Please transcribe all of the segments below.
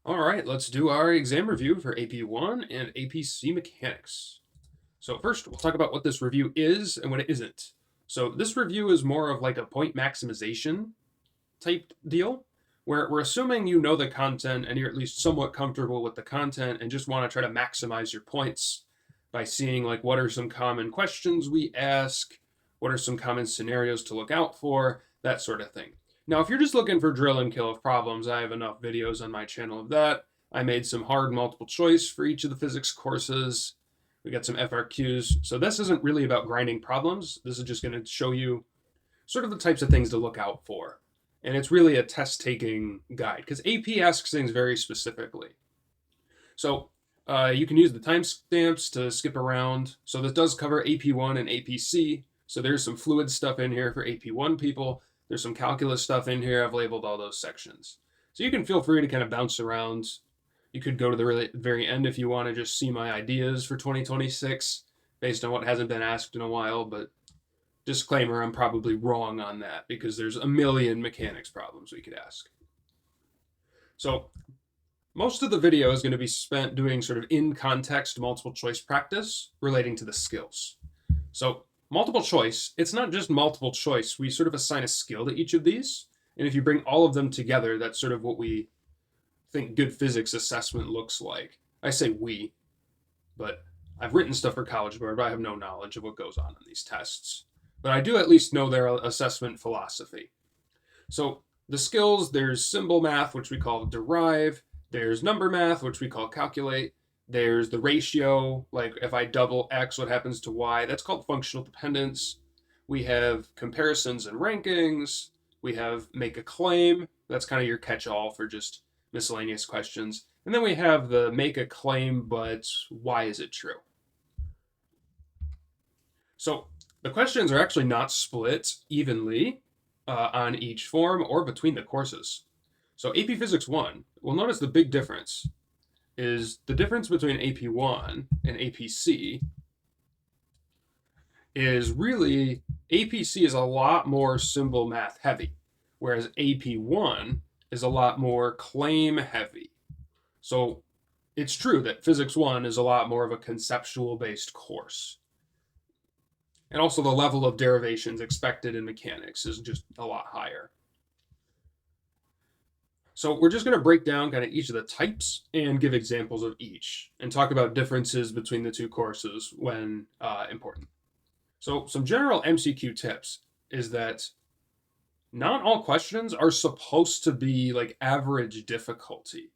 All right, let's do our exam review for AP1 and APC Mechanics. So first, we'll talk about what this review is and what it isn't. So this review is more of like a point maximization type deal, where we're assuming you know the content and you're at least somewhat comfortable with the content and just want to try to maximize your points by seeing like what are some common questions we ask, what are some common scenarios to look out for, that sort of thing. Now, if you're just looking for drill and kill of problems, I have enough videos on my channel of that. I made some hard multiple choice for each of the physics courses. We got some FRQs. So this isn't really about grinding problems. This is just going to show you sort of the types of things to look out for. And it's really a test-taking guide because AP asks things very specifically. So you can use the timestamps to skip around. So this does cover AP1 and APC. So there's some fluid stuff in here for AP1 people. There's some calculus stuff in here. I've labeled all those sections. So you can feel free to kind of bounce around. You could go to the very end if you want to just see my ideas for 2026 based on what hasn't been asked in a while. But disclaimer, I'm probably wrong on that because there's a million mechanics problems we could ask. So most of the video is going to be spent doing sort of in-context multiple choice practice relating to the skills. So multiple choice, it's not just multiple choice. We sort of assign a skill to each of these. And if you bring all of them together, that's sort of what we think good physics assessment looks like. I say we, but I've written stuff for College Board, but I have no knowledge of what goes on in these tests. But I do at least know their assessment philosophy. So the skills, there's symbol math, which we call derive. There's number math, which we call calculate. There's the ratio, like if I double x, what happens to y? That's called functional dependence. We have comparisons and rankings. We have make a claim. That's kind of your catch-all for just miscellaneous questions. And then we have the make a claim, but why is it true? So the questions are actually not split evenly on each form or between the courses. So AP Physics 1, we'll notice the big difference is the difference between AP1 and APC is really APC is a lot more symbol math heavy, whereas AP1 is a lot more claim heavy. So it's true that Physics 1 is a lot more of a conceptual based course. And also the level of derivations expected in mechanics is just a lot higher. So we're just going to break down kind of each of the types and give examples of each and talk about differences between the two courses when important. So some general MCQ tips is that not all questions are supposed to be like average difficulty.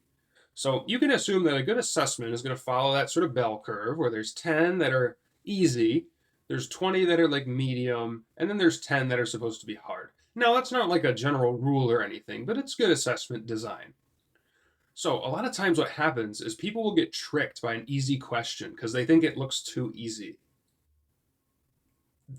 So you can assume that a good assessment is going to follow that sort of bell curve where there's 10 that are easy, there's 20 that are like medium, and then there's 10 that are supposed to be hard. Now, that's not like a general rule or anything, but it's good assessment design. So a lot of times what happens is people will get tricked by an easy question because they think it looks too easy.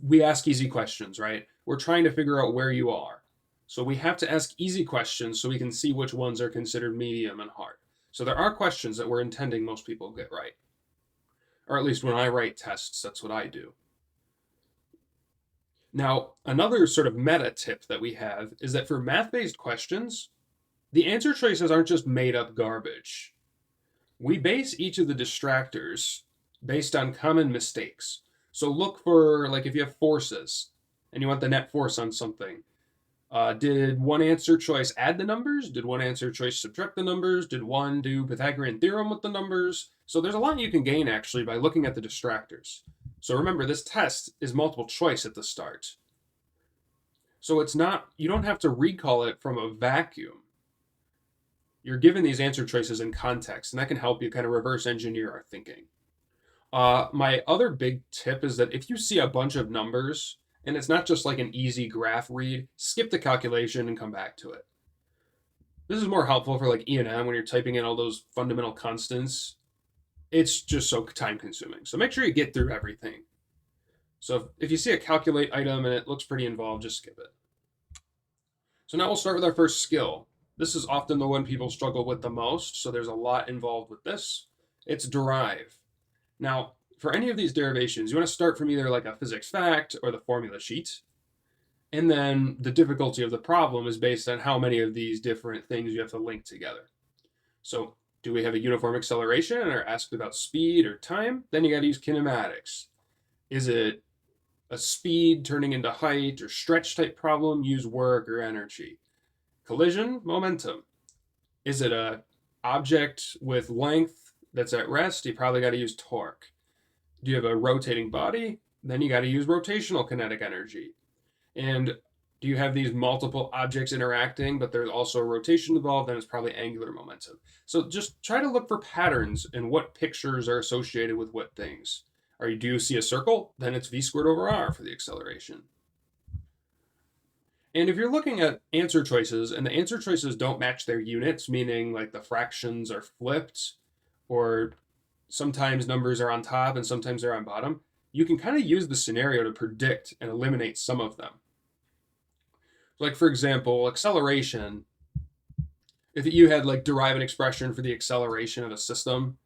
We ask easy questions, right? We're trying to figure out where you are. So we have to ask easy questions so we can see which ones are considered medium and hard. So there are questions that we're intending most people get right. Or at least when I write tests, that's what I do. Now, another sort of meta tip that we have is that for math-based questions, the answer choices aren't just made-up garbage. We base each of the distractors based on common mistakes. So look for, like, if you have forces and you want the net force on something, did one answer choice add the numbers? Did one answer choice subtract the numbers? Did one do Pythagorean theorem with the numbers? So there's a lot you can gain, actually, by looking at the distractors. So remember, this test is multiple choice at the start. So it's not, you don't have to recall it from a vacuum. You're given these answer choices in context, and that can help you kind of reverse engineer our thinking. My other big tip is that if you see a bunch of numbers, and it's not just like an easy graph read, skip the calculation and come back to it. This is more helpful for like E&M when you're typing in all those fundamental constants. It's just so time consuming. So make sure you get through everything. So if you see a calculate item and it looks pretty involved, just skip it. So now we'll start with our first skill. This is often the one people struggle with the most, so there's a lot involved with this. It's derive. Now, for any of these derivations, you want to start from either like a physics fact or the formula sheet. And then the difficulty of the problem is based on how many of these different things you have to link together. So Do we have a uniform acceleration and are asked about speed or time? Then you got to use kinematics. Is it a speed turning into height or stretch type problem? Use work or energy. Collision, momentum. Is it a object with length that's at rest? You probably got to use torque. Do you have a rotating body? Then you got to use rotational kinetic energy. And do you have these multiple objects interacting, but there's also a rotation involved? Then it's probably angular momentum. So just try to look for patterns in what pictures are associated with what things. Do you see a circle? Then it's v squared over r for the acceleration. And if you're looking at answer choices and the answer choices don't match their units, meaning like the fractions are flipped, or sometimes numbers are on top and sometimes they're on bottom, you can kind of use the scenario to predict and eliminate some of them. Like, for example, acceleration. If you had like derive an expression for the acceleration of a system,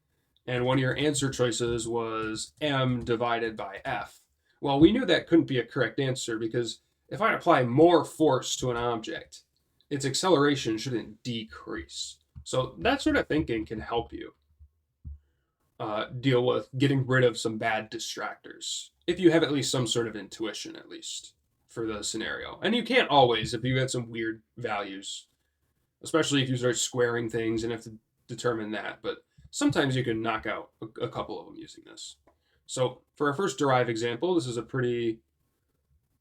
and one of your answer choices was m divided by f, well, we knew that couldn't be a correct answer because if I apply more force to an object, its acceleration shouldn't decrease. So that sort of thinking can help you deal with getting rid of some bad distractors, if you have at least some sort of intuition, at least, for the scenario. And you can't always if you had some weird values, especially if you start squaring things and have to determine that. But sometimes you can knock out a couple of them using this. So for our first derive example, this is a pretty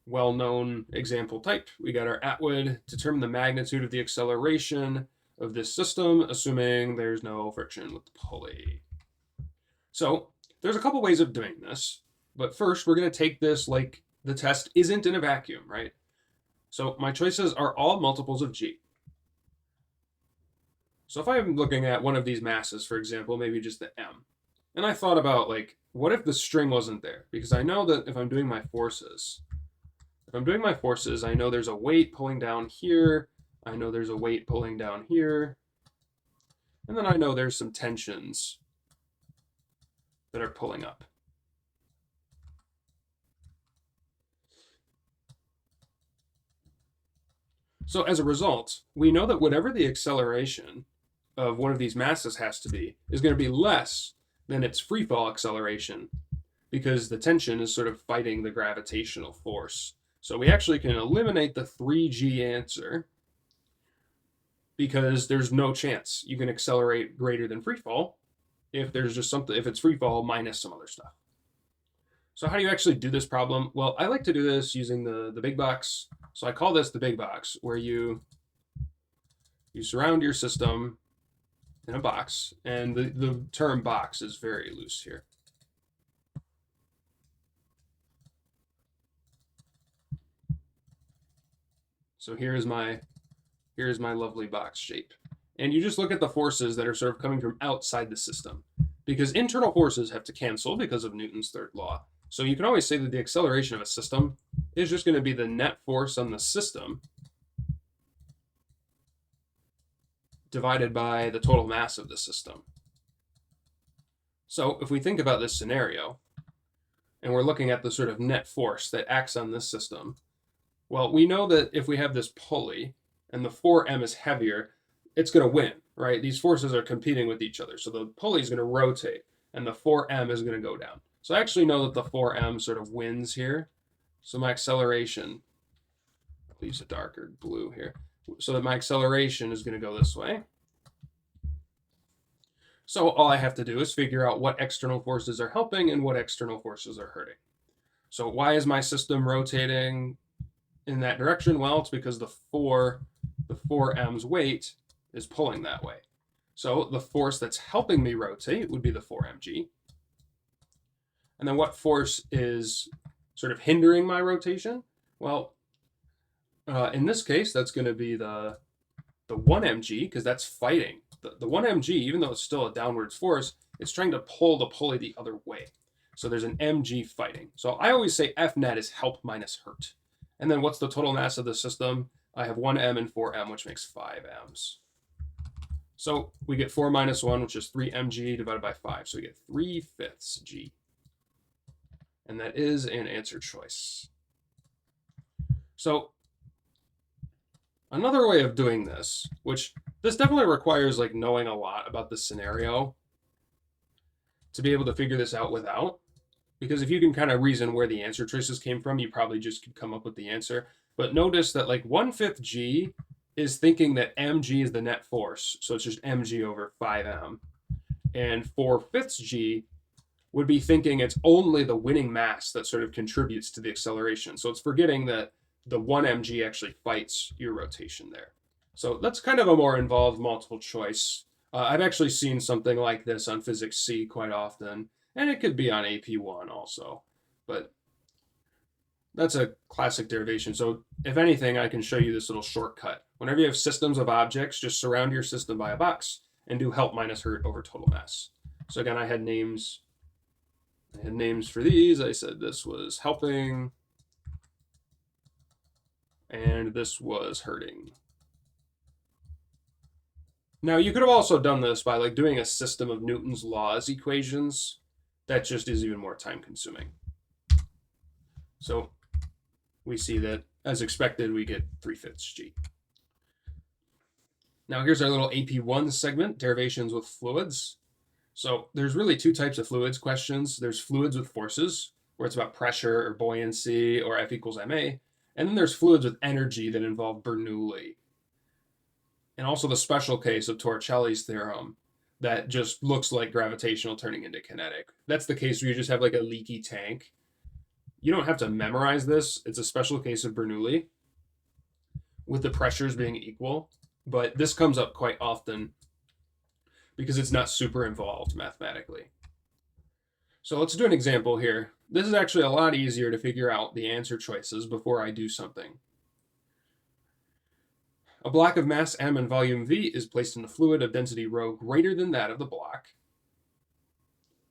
well-known example type. We got our Atwood, determine the magnitude of the acceleration of this system, assuming there's no friction with the pulley. So there's a couple ways of doing this, but first we're going to take this like the test isn't in a vacuum, right? So my choices are all multiples of g. So if I'm looking at one of these masses, for example, maybe just the m, and I thought about like, what if the string wasn't there? Because I know that if I'm doing my forces, I know there's a weight pulling down here, I know there's a weight pulling down here, and then I know there's some tensions that are pulling up. So as a result, we know that whatever the acceleration of one of these masses has to be is going to be less than its free fall acceleration, because the tension is sort of fighting the gravitational force. So we actually can eliminate the 3g answer because there's no chance you can accelerate greater than free fall if there's just something, if it's free fall minus some other stuff. So how do you actually do this problem? Well, I like to do this using the big box. So I call this the big box, where you surround your system in a box, and the term box is very loose here. So here's my lovely box shape. And you just look at the forces that are sort of coming from outside the system, because internal forces have to cancel because of Newton's third law. So you can always say that the acceleration of a system is just going to be the net force on the system divided by the total mass of the system. So if we think about this scenario, and we're looking at the sort of net force that acts on this system, well, we know that if we have this pulley and the 4m is heavier, it's going to win, right? These forces are competing with each other. So the pulley is going to rotate and the 4m is going to go down. So I actually know that the 4m sort of wins here. So my acceleration, I'll use a darker blue here, so that my acceleration is going to go this way. So all I have to do is figure out what external forces are helping and what external forces are hurting. So why is my system rotating in that direction? Well, it's because the 4m's weight is pulling that way. So the force that's helping me rotate would be the 4mg. And then what force is sort of hindering my rotation? Well, in this case, that's going to be the 1mg, because that's fighting. The 1mg, even though it's still a downwards force, it's trying to pull the pulley the other way. So there's an mg fighting. So I always say F net is help minus hurt. And then what's the total mass of the system? I have 1m and 4m, which makes 5m's. So we get 4 minus 1, which is 3mg divided by 5. So we get 3/5 g. And that is an answer choice. So another way of doing this, which this definitely requires like knowing a lot about the scenario to be able to figure this out without. Because if you can kind of reason where the answer choices came from, you probably just could come up with the answer. But notice that like 1/5 G is thinking that mg is the net force, so it's just mg over 5m. And 4/5 G would be thinking it's only the winning mass that sort of contributes to the acceleration. So it's forgetting that the 1 mg actually fights your rotation there. So that's kind of a more involved multiple choice. I've actually seen something like this on Physics C quite often, and it could be on AP1 also. But that's a classic derivation. So if anything, I can show you this little shortcut. Whenever you have systems of objects, just surround your system by a box and do help minus hurt over total mass. So again, I had names for these. I said this was helping, and this was hurting. Now, you could have also done this by like doing a system of Newton's laws equations. That just is even more time consuming. So we see that, as expected, we get 3/5 G. Now here's our little AP1 segment, derivations with fluids. So there's really two types of fluids questions. There's fluids with forces, where it's about pressure or buoyancy or F equals ma. And then there's fluids with energy that involve Bernoulli. And also the special case of Torricelli's theorem that just looks like gravitational turning into kinetic. That's the case where you just have like a leaky tank. You don't have to memorize this. It's a special case of Bernoulli with the pressures being equal. But this comes up quite often because it's not super involved mathematically. So let's do an example here. This is actually a lot easier to figure out the answer choices before I do something. A block of mass m and volume v is placed in a fluid of density rho greater than that of the block.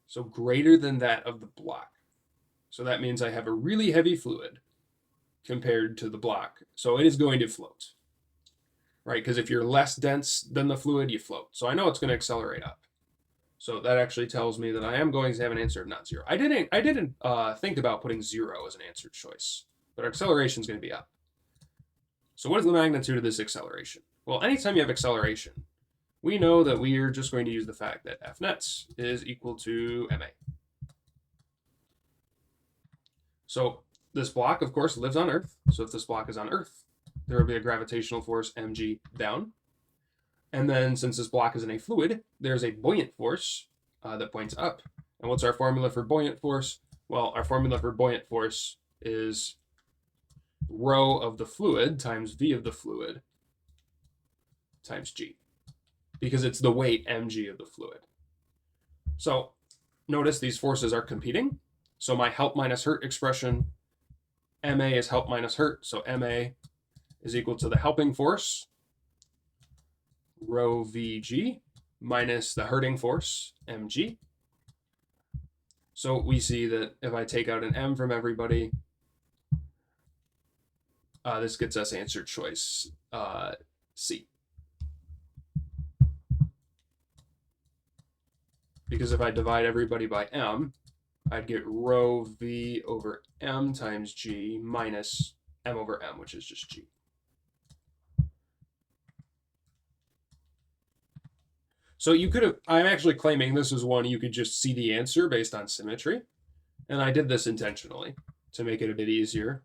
So greater than that of the block. So that means I have a really heavy fluid compared to the block. So it is going to float, right? Because if you're less dense than the fluid, you float. So I know it's going to accelerate up. So that actually tells me that I am going to have an answer of not zero. I didn't think about putting 0 as an answer choice, but our acceleration is going to be up. So what is the magnitude of this acceleration? Well, anytime you have acceleration, we know that we are just going to use the fact that F nets is equal to ma. So this block, of course, lives on Earth. So if this block is on Earth, there will be a gravitational force mg down. And then since this block is in a fluid, there's a buoyant force that points up. And what's our formula for buoyant force? Well, our formula for buoyant force is rho of the fluid times v of the fluid times g, because it's the weight mg of the fluid. So notice these forces are competing. So my help minus hurt expression, ma is help minus hurt. So ma is equal to the helping force, rho vg, minus the hurting force, mg. So we see that if I take out an m from everybody, this gets us answer choice C. Because if I divide everybody by m, I'd get rho v over m times g minus m over m, which is just g. So you could have, I'm actually claiming this is one you could just see the answer based on symmetry. And I did this intentionally to make it a bit easier.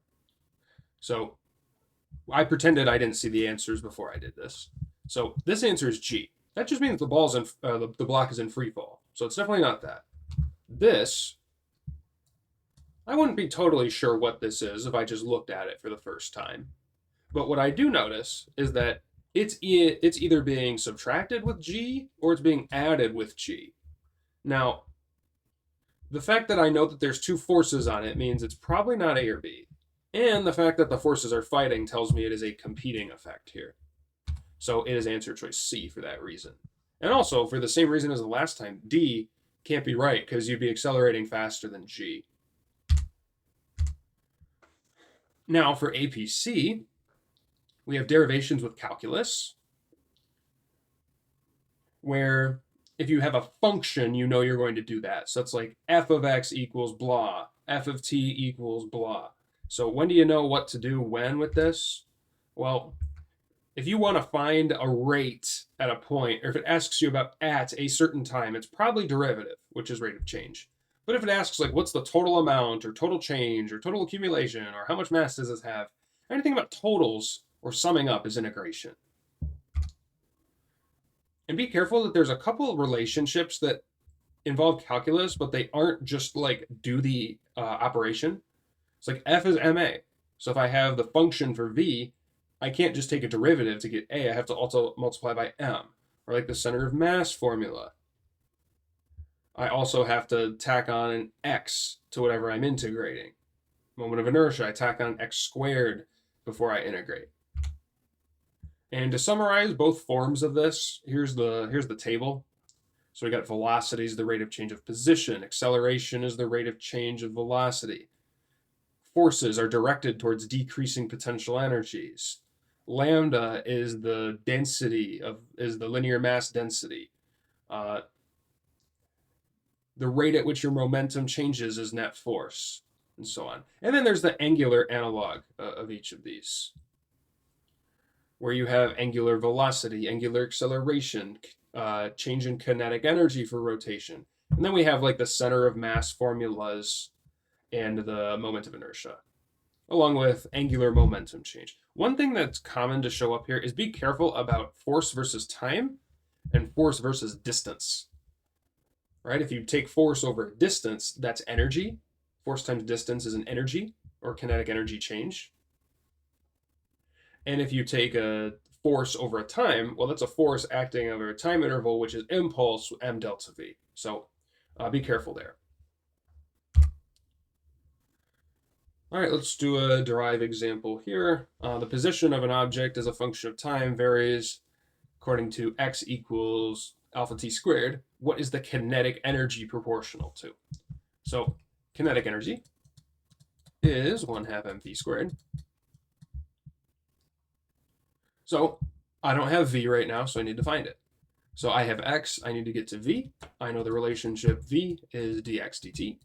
So I pretended I didn't see the answers before I did this. So this answer is G. That just means the ball's in, the block is in free fall. So it's definitely not that. This, I wouldn't be totally sure what this is if I just looked at it for the first time. But what I do notice is that it's either being subtracted with G or it's being added with G. Now, the fact that I know that there's two forces on it means it's probably not A or B. And the fact that the forces are fighting tells me it is a competing effect here. So it is answer choice C for that reason. And also, for the same reason as the last time, D can't be right because you'd be accelerating faster than G. Now for APC, we have derivations with calculus, where if you have a function, you know you're going to do that. So it's like f of x equals blah, f of t equals blah. So when do you know what to do when with this? Well, if you want to find a rate at a point, or if it asks you about at a certain time, it's probably derivative, which is rate of change. But if it asks like what's the total amount or total change or total accumulation or how much mass does this have, anything about totals or summing up is integration. And be careful that there's a couple of relationships that involve calculus, but they aren't just like do the operation. It's like F is ma. So if I have the function for v, I can't just take a derivative to get a. I have to also multiply by m, or like the center of mass formula. I also have to tack on an x to whatever I'm integrating. Moment of inertia, I tack on x squared before I integrate. And to summarize both forms of this, here's the table. So we got velocity is the rate of change of position. Acceleration is the rate of change of velocity. Forces are directed towards decreasing potential energies. Lambda is the linear mass density. The rate at which your momentum changes is net force, and so on. And then there's the angular analog of each of these, where you have angular velocity, angular acceleration, change in kinetic energy for rotation. And then we have like the center of mass formulas and the moment of inertia, along with angular momentum change. One thing that's common to show up here is be careful about force versus time and force versus distance. Right? If you take force over distance, that's energy. Force times distance is an energy or kinetic energy change. And if you take a force over a time, well, that's a force acting over a time interval, which is impulse m delta v. So be careful there. All right, let's do a derive example here. The position of an object as a function of time varies according to x equals alpha t squared. What is the kinetic energy proportional to? So kinetic energy is 1/2 mv squared. So I don't have v right now, so I need to find it. So I have x, I need to get to v. I know the relationship v is dx dt.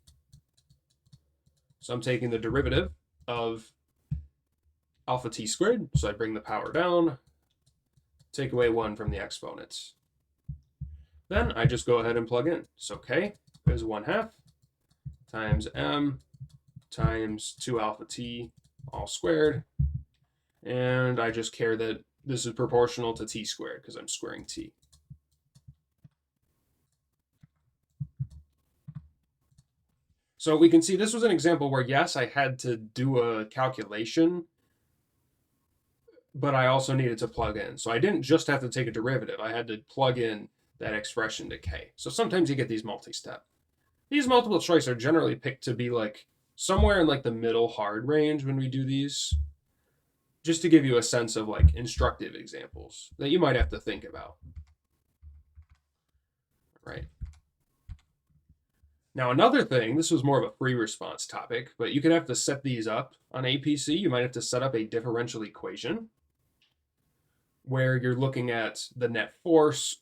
So I'm taking the derivative of alpha t squared. So I bring the power down, take away 1 from the exponents. Then I just go ahead and plug in. So k is 1/2 times m times 2 alpha t all squared. And I just care that this is proportional to t squared because I'm squaring t. So we can see this was an example where, yes, I had to do a calculation, but I also needed to plug in. So I didn't just have to take a derivative. I had to plug in that expression to k. So sometimes you get these multi-step. These multiple choice are generally picked to be like somewhere in like the middle hard range when we do these, just to give you a sense of like instructive examples that you might have to think about. Right. Now, another thing, this was more of a free response topic, but you could have to set these up on APC. You might have to set up a differential equation where you're looking at the net force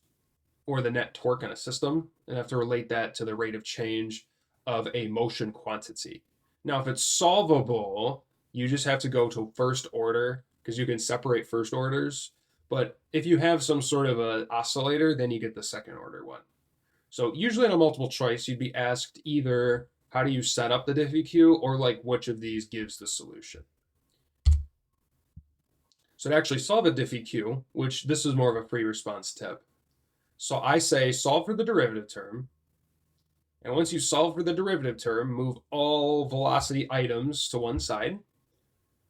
or the net torque in a system and have to relate that to the rate of change of a motion quantity. Now, if it's solvable, you just have to go to first order because you can separate first orders. But if you have some sort of an oscillator, then you get the second order one. So usually in a multiple choice, you'd be asked either how do you set up the DiffEq or like which of these gives the solution. So to actually solve a DiffEq, which this is more of a free response tip. So I say solve for the derivative term. And once you solve for the derivative term, move all velocity items to one side.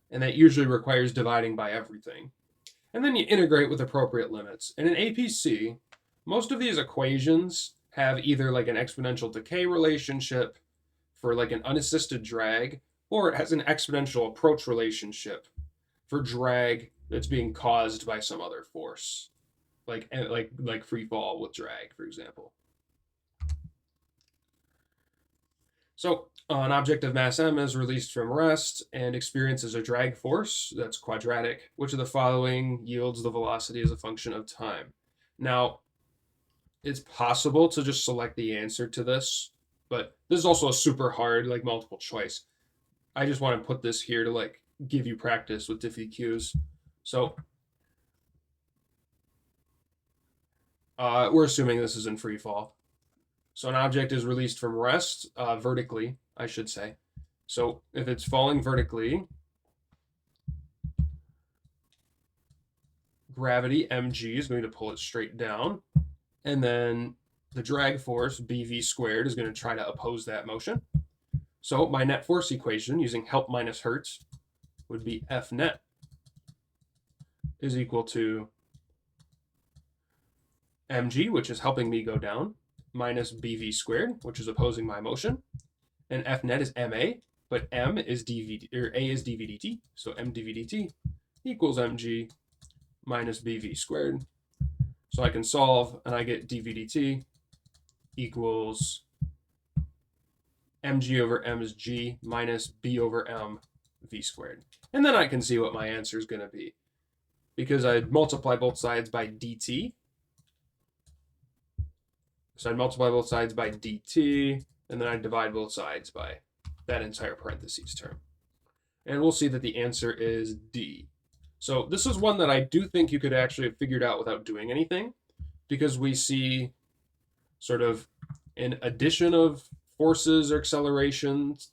And that usually requires dividing by everything. And then you integrate with appropriate limits. And in APC, most of these equations have either like an exponential decay relationship for like an unassisted drag, or it has an exponential approach relationship for drag that's being caused by some other force, like free fall with drag, for example. So an object of mass m is released from rest and experiences a drag force that's quadratic. Which of the following yields the velocity as a function of time? Now, it's possible to just select the answer to this, but this is also a super hard, like multiple choice. I just want to put this here to like give you practice with DiffEqs. So We're assuming this is in free fall. So an object is released from rest vertically, I should say. So if it's falling vertically, gravity, mg, is going to pull it straight down. And then the drag force, bv squared, is going to try to oppose that motion. So my net force equation using help minus Hertz would be F net is equal to mg, which is helping me go down, minus bv squared, which is opposing my motion. And F net is ma, but m is dv, or a is dv dt. So m dv dt equals mg minus bv squared. So I can solve, and I get dv dt equals mg over m is g minus b over m v squared. And then I can see what my answer is going to be. Because I'd multiply both sides by dt. So I'd multiply both sides by dt, and then I'd divide both sides by that entire parentheses term. And we'll see that the answer is D. So this is one that I do think you could actually have figured out without doing anything, because we see sort of an addition of forces or accelerations.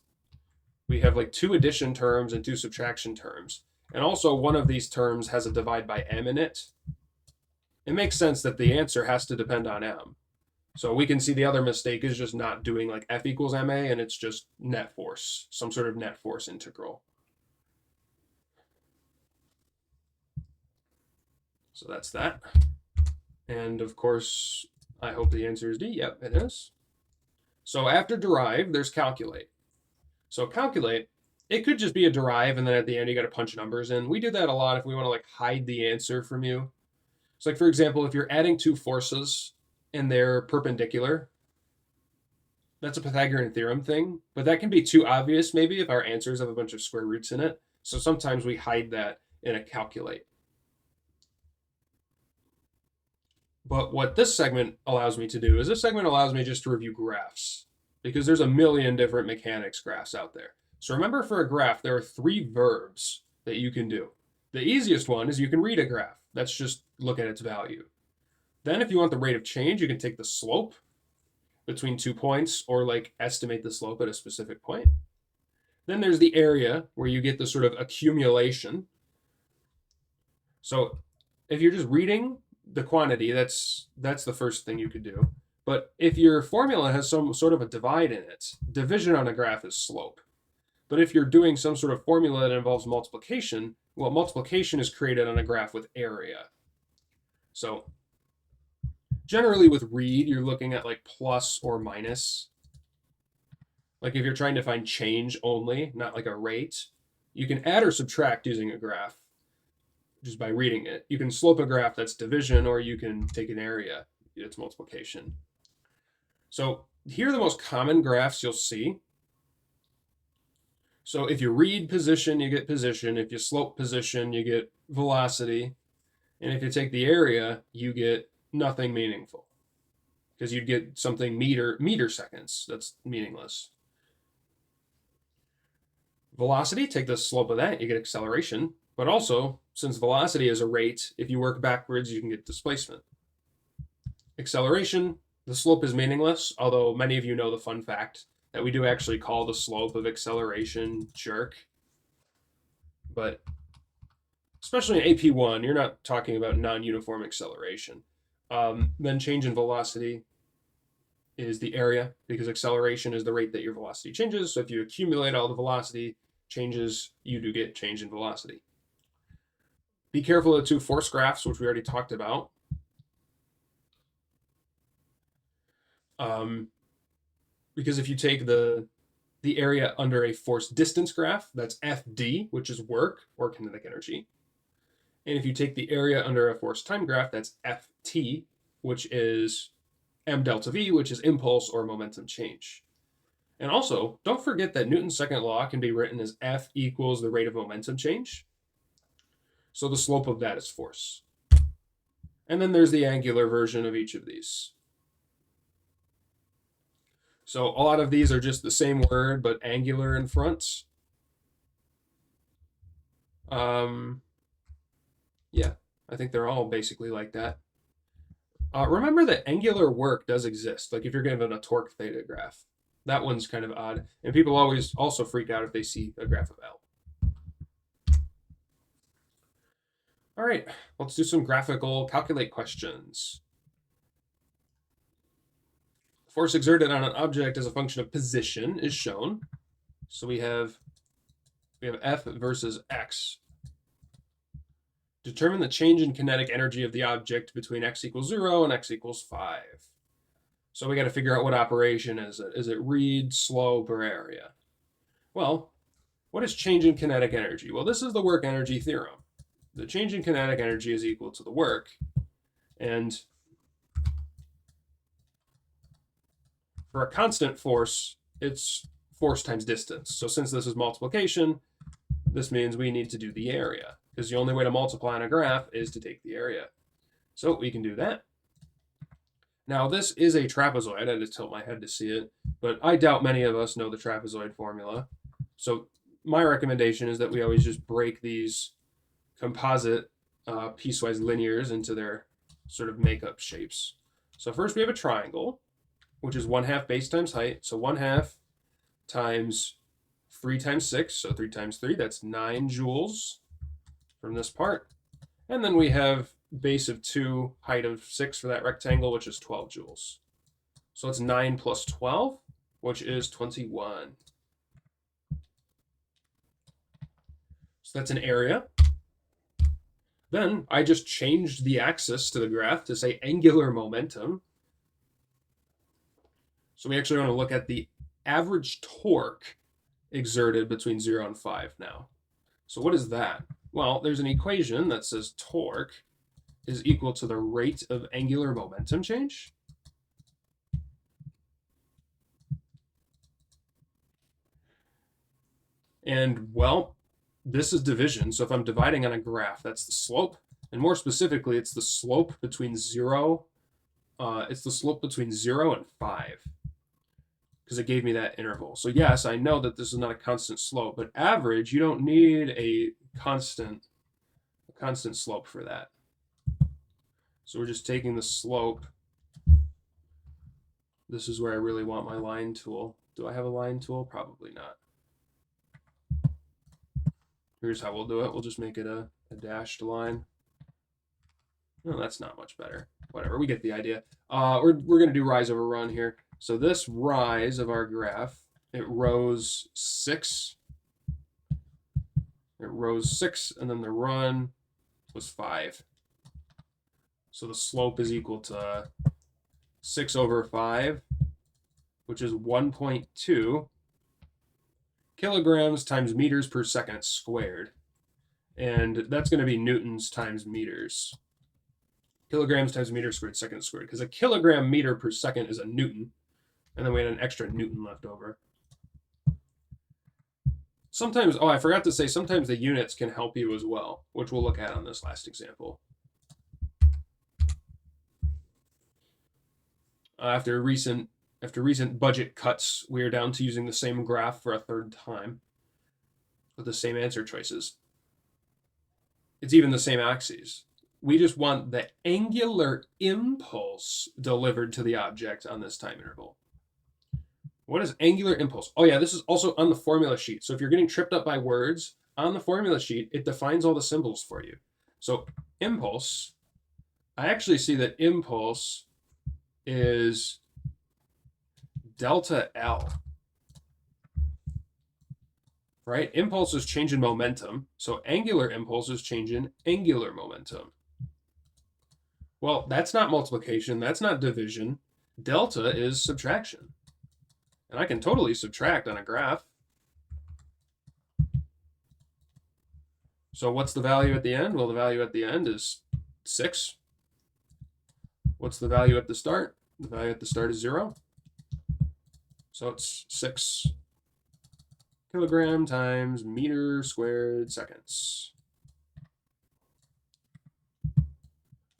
We have like 2 addition terms and 2 subtraction terms. And also one of these terms has a divide by m in it. It makes sense that the answer has to depend on m. So we can see the other mistake is just not doing like F equals ma, and it's just net force, some sort of net force integral. So that's that. And of course, I hope the answer is D. Yep, it is. So after derive, there's calculate. So calculate, it could just be a derive, and then at the end you got to punch numbers in. We do that a lot if we want to like hide the answer from you. So like for example, if you're adding 2 forces and they're perpendicular, that's a Pythagorean theorem thing, but that can be too obvious maybe if our answers have a bunch of square roots in it. So sometimes we hide that in a calculate. But what this segment allows me to do is this segment allows me just to review graphs, because there's a million different mechanics graphs out there. So remember, for a graph, there are 3 verbs that you can do. The easiest one is you can read a graph. That's just look at its value. Then if you want the rate of change, you can take the slope between 2 points, or like estimate the slope at a specific point. Then there's the area, where you get the sort of accumulation. So if you're just reading the quantity, that's the first thing you could do. But if your formula has some sort of a divide in it, division on a graph is slope. But if you're doing some sort of formula that involves multiplication, well, multiplication is created on a graph with area. So generally with read, you're looking at like plus or minus. Like if you're trying to find change only, not like a rate, you can add or subtract using a graph just by reading it. You can slope a graph, that's division, or you can take an area, it's multiplication. So here are the most common graphs you'll see. So if you read position, you get position. If you slope position, you get velocity. And if you take the area, you get nothing meaningful, because you'd get something meter seconds. That's meaningless. Velocity, take the slope of that, you get acceleration. But also, since velocity is a rate, if you work backwards, you can get displacement. Acceleration, the slope is meaningless, although many of you know the fun fact that we do actually call the slope of acceleration jerk. But especially in AP1, you're not talking about non-uniform acceleration. Then change in velocity is the area, because acceleration is the rate that your velocity changes. So if you accumulate all the velocity changes, you do get change in velocity. Be careful of the 2 force graphs, which we already talked about. Because if you take the area under a force distance graph, that's FD, which is work, or kinetic energy. And if you take the area under a force time graph, that's FT, which is m delta v, which is impulse or momentum change. And also, don't forget that Newton's second law can be written as F equals the rate of momentum change. So the slope of that is force. And then there's the angular version of each of these. So a lot of these are just the same word, but angular in front. Yeah, I think they're all basically like that. Remember that angular work does exist. Like if you're given a torque theta graph, that one's kind of odd. And people always also freak out if they see a graph of L. All right, let's do some graphical calculate questions. Force exerted on an object as a function of position is shown. So we have F versus X. Determine the change in kinetic energy of the object between x equals 0 and x equals 5. So we got to figure out what operation is it. Is it read, slope, or area? Well, what is change in kinetic energy? Well, this is the work energy theorem. The change in kinetic energy is equal to the work. And for a constant force, it's force times distance. So since this is multiplication, this means we need to do the area, because the only way to multiply on a graph is to take the area. So we can do that. Now this is a trapezoid. I just tilt my head to see it, but I doubt many of us know the trapezoid formula. So my recommendation is that we always just break these composite piecewise linears into their sort of makeup shapes. So first we have a triangle, which is 1/2 base times height. So 1/2 times 3 times 6, so 3 times 3, that's 9 joules from this part. And then we have base of 2, height of 6 for that rectangle, which is 12 joules. So it's 9 plus 12, which is 21. So that's an area. Then I just changed the axis to the graph to say angular momentum. So we actually want to look at the average torque exerted between 0 and 5 now. So what is that? Well, there's an equation that says torque is equal to the rate of angular momentum change. And well, this is division. So if I'm dividing on a graph, that's the slope. And more specifically, it's the slope between 0. It's the slope between 0 and 5. Because it gave me that interval. So yes, I know that this is not a constant slope, but average, you don't need a constant slope for that. So we're just taking the slope. This is where I really want my line tool. Do I have a line tool? Probably not. Here's how we'll do it. We'll just make it a dashed line. No, that's not much better. Whatever, we get the idea. We're going to do rise over run here. So this rise of our graph, it rose 6. It rose 6, and then the run was 5. So the slope is equal to 6 over 5, which is 1.2 kilograms times meters per second squared. And that's going to be newtons times meters. Kilograms times meters squared, second squared. Because a kilogram meter per second is a newton. And then we had an extra newton left over. Sometimes, oh, I forgot to say, sometimes the units can help you as well, which we'll look at on this last example. After recent budget cuts, we are down to using the same graph for a third time with the same answer choices. It's even the same axes. We just want the angular impulse delivered to the object on this time interval. What is angular impulse? Oh yeah, this is also on the formula sheet. So if you're getting tripped up by words, on the formula sheet, it defines all the symbols for you. So impulse, I actually see that impulse is delta L. Right? Impulse is change in momentum. So angular impulse is change in angular momentum. Well, that's not multiplication. That's not division. Delta is subtraction. And I can totally subtract on a graph. So what's the value at the end? Well, the value at the end is 6. What's the value at the start? The value at the start is 0. So it's 6 kilogram times meter squared seconds.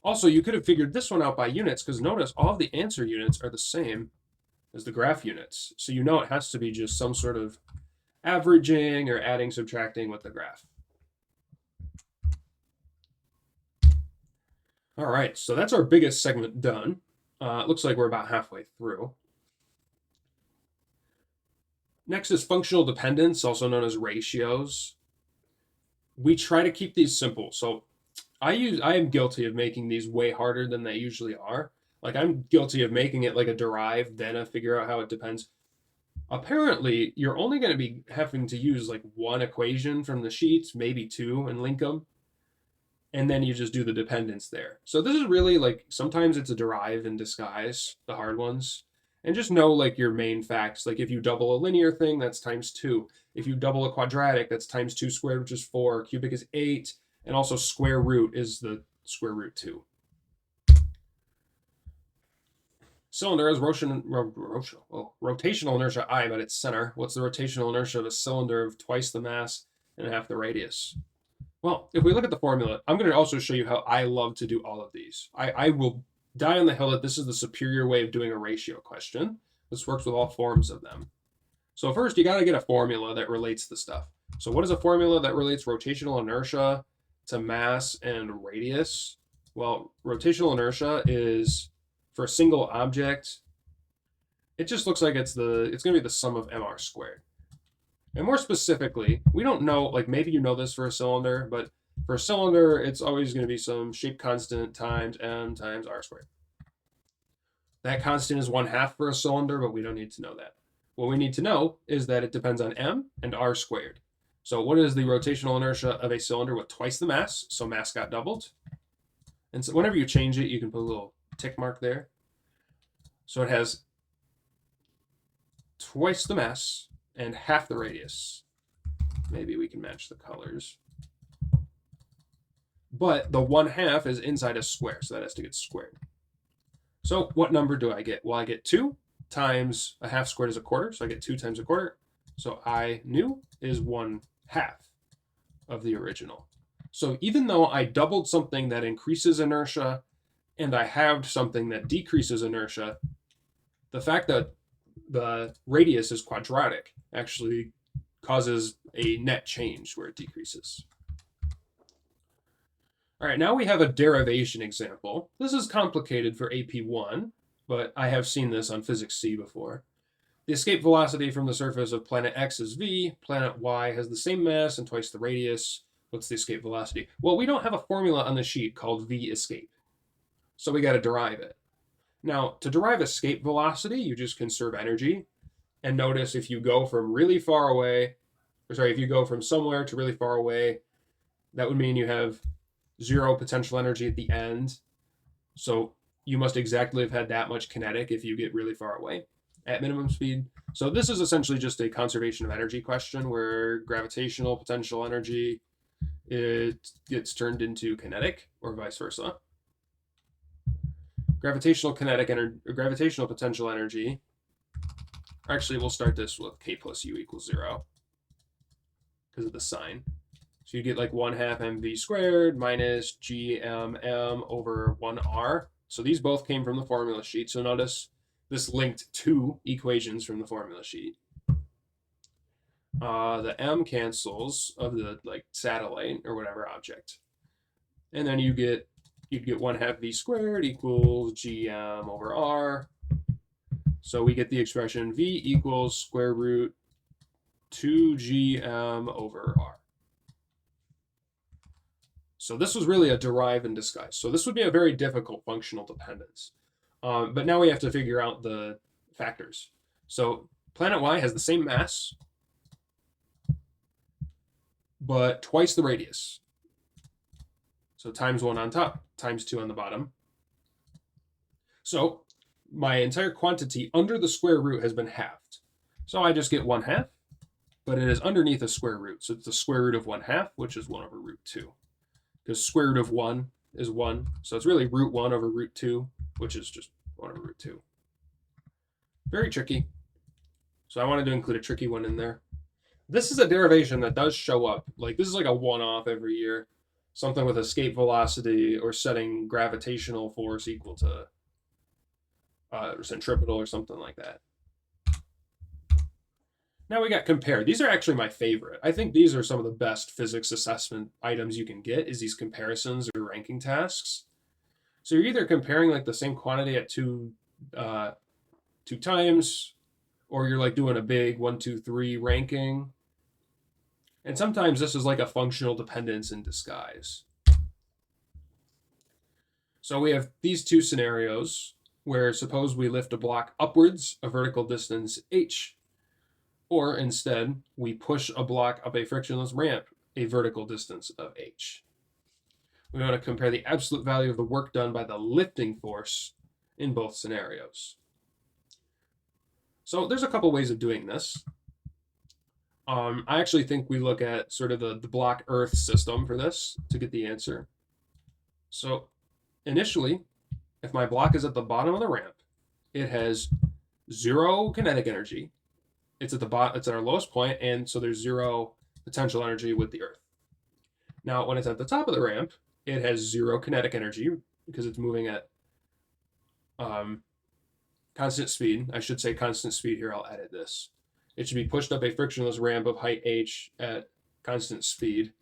Also, you could have figured this one out by units, because notice all of the answer units are the same as the graph units. So you know it has to be just some sort of averaging or adding, subtracting with the graph. All right, so that's our biggest segment done. It looks like we're about halfway through. Next is functional dependence, also known as ratios. We try to keep these simple. So I am guilty of making these way harder than they usually are. Like I'm guilty of making it like a derive, then a figure out how it depends. Apparently, you're only going to be having to use like one equation from the sheets, maybe two, and link them. And then you just do the dependence there. So this is really like sometimes it's a derive in disguise, the hard ones. And just know like your main facts. Like if you double a linear thing, that's times two. If you double a quadratic, that's times two squared, which is four. Cubic is eight. And also square root is the square root two. Cylinder has rotational inertia I at its center. What's the rotational inertia of a cylinder of twice the mass and half the radius? Well, if we look at the formula, I'm going to also show you how I love to do all of these. I will die on the hill that this is the superior way of doing a ratio question. This works with all forms of them. So first, you got to get a formula that relates the stuff. So what is a formula that relates rotational inertia to mass and radius? Well, rotational inertia is for a single object. It just looks like it's going to be the sum of mr squared. And more specifically, we don't know, like maybe you know this for a cylinder, but for a cylinder, it's always going to be some shape constant times m times r squared. That constant is 1/2 for a cylinder, but we don't need to know that. What we need to know is that it depends on m and r squared. So what is the rotational inertia of a cylinder with twice the mass? So mass got doubled. And so whenever you change it, you can put a little tick mark there. So it has twice the mass and half the radius. Maybe we can match the colors. But the 1/2 is inside a square, so that has to get squared. So what number do I get? Well, I get 2 times a half squared is a quarter, so I get 2 times a quarter. So I new is 1/2 of the original. So even though I doubled something that increases inertia and I halved something that decreases inertia, the fact that the radius is quadratic actually causes a net change where it decreases. All right, now we have a derivation example. This is complicated for AP1, but I have seen this on Physics C before. The escape velocity from the surface of planet X is v. Planet Y has the same mass and twice the radius. What's the escape velocity? Well, we don't have a formula on the sheet called v escape, so we got to derive it. Now, to derive escape velocity, you just conserve energy. And notice if you go from really far away, if you go from somewhere to really far away, that would mean you have 0 potential energy at the end. So you must exactly have had that much kinetic if you get really far away at minimum speed. So this is essentially just a conservation of energy question where gravitational potential energy, it gets turned into kinetic or vice versa. Gravitational potential energy. Actually, we'll start this with k plus u equals 0 because of the sign. So you get like 1/2 mv squared minus gmm over 1r. So these both came from the formula sheet. So notice this linked 2 equations from the formula sheet. The m cancels of the like satellite or whatever object. And then you'd get 1/2 v squared equals gm over r. So we get the expression v equals square root 2gm over r. So this was really a derive in disguise. So this would be a very difficult functional dependence. But now we have to figure out the factors. So planet Y has the same mass, but twice the radius. So times 1 on top, times 2 on the bottom. So my entire quantity under the square root has been halved. So I just get 1/2, but it is underneath a square root. So it's the square root of 1/2, which is 1 over root 2. Because square root of 1 is 1. So it's really root 1 over root 2, which is just 1 over root 2. Very tricky. So I wanted to include a tricky one in there. This is a derivation that does show up. Like this is like a one-off every year. Something with escape velocity or setting gravitational force equal to centripetal or something like that. Now we got compare. These are actually my favorite. I think these are some of the best physics assessment items you can get is these comparisons or ranking tasks. So you're either comparing like the same quantity at two times, or you're like doing a big 1, 2, 3 ranking. And sometimes this is like a functional dependence in disguise. So we have these two scenarios where suppose we lift a block upwards a vertical distance h, or instead we push a block up a frictionless ramp a vertical distance of h. We want to compare the absolute value of the work done by the lifting force in both scenarios. So there's a couple ways of doing this. I actually think we look at sort of the block earth system for this to get the answer. So initially, if my block is at the bottom of the ramp, it has 0 kinetic energy. It's at the bottom, it's at our lowest point, and so there's 0 potential energy with the earth. Now, when it's at the top of the ramp, it has 0 kinetic energy because it's moving at constant speed. I should say constant speed here. I'll edit this. It should be pushed up a frictionless ramp of height h at constant speed.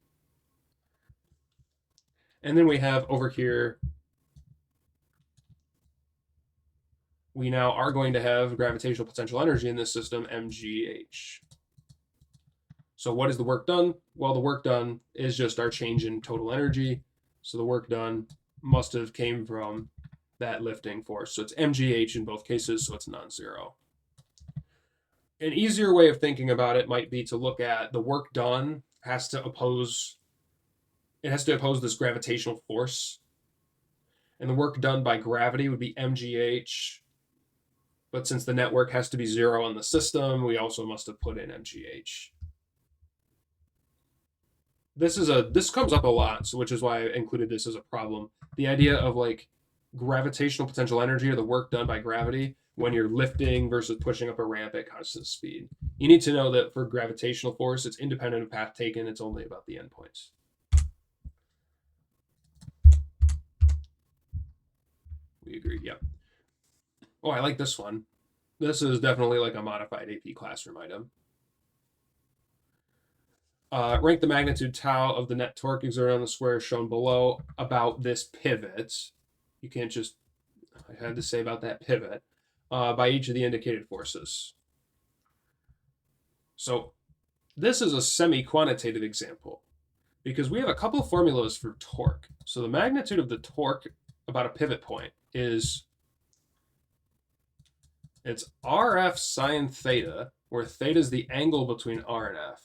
And then we have over here, we now are going to have gravitational potential energy in this system, mgh. So what is the work done? Well, the work done is just our change in total energy. So the work done must have came from that lifting force. So it's mgh in both cases, so it's non-zero. An easier way of thinking about it might be to look at the work done has to oppose this gravitational force. And the work done by gravity would be mgh. But since the network has to be 0 on the system, we also must have put in mgh. This comes up a lot, so which is why I included this as a problem. The idea of like gravitational potential energy or the work done by gravity when you're lifting versus pushing up a ramp at constant speed. You need to know that for gravitational force, it's independent of path taken. It's only about the endpoints. We agree, yeah. Oh, I like this one. This is definitely like a modified AP classroom item. Rank the magnitude tau of the net torque exerted on the square shown below about this pivot. You can't just, I had to say about that pivot, by each of the indicated forces. So this is a semi-quantitative example because we have a couple of formulas for torque. So the magnitude of the torque about a pivot point is, it's RF sine theta, where theta is the angle between R and F.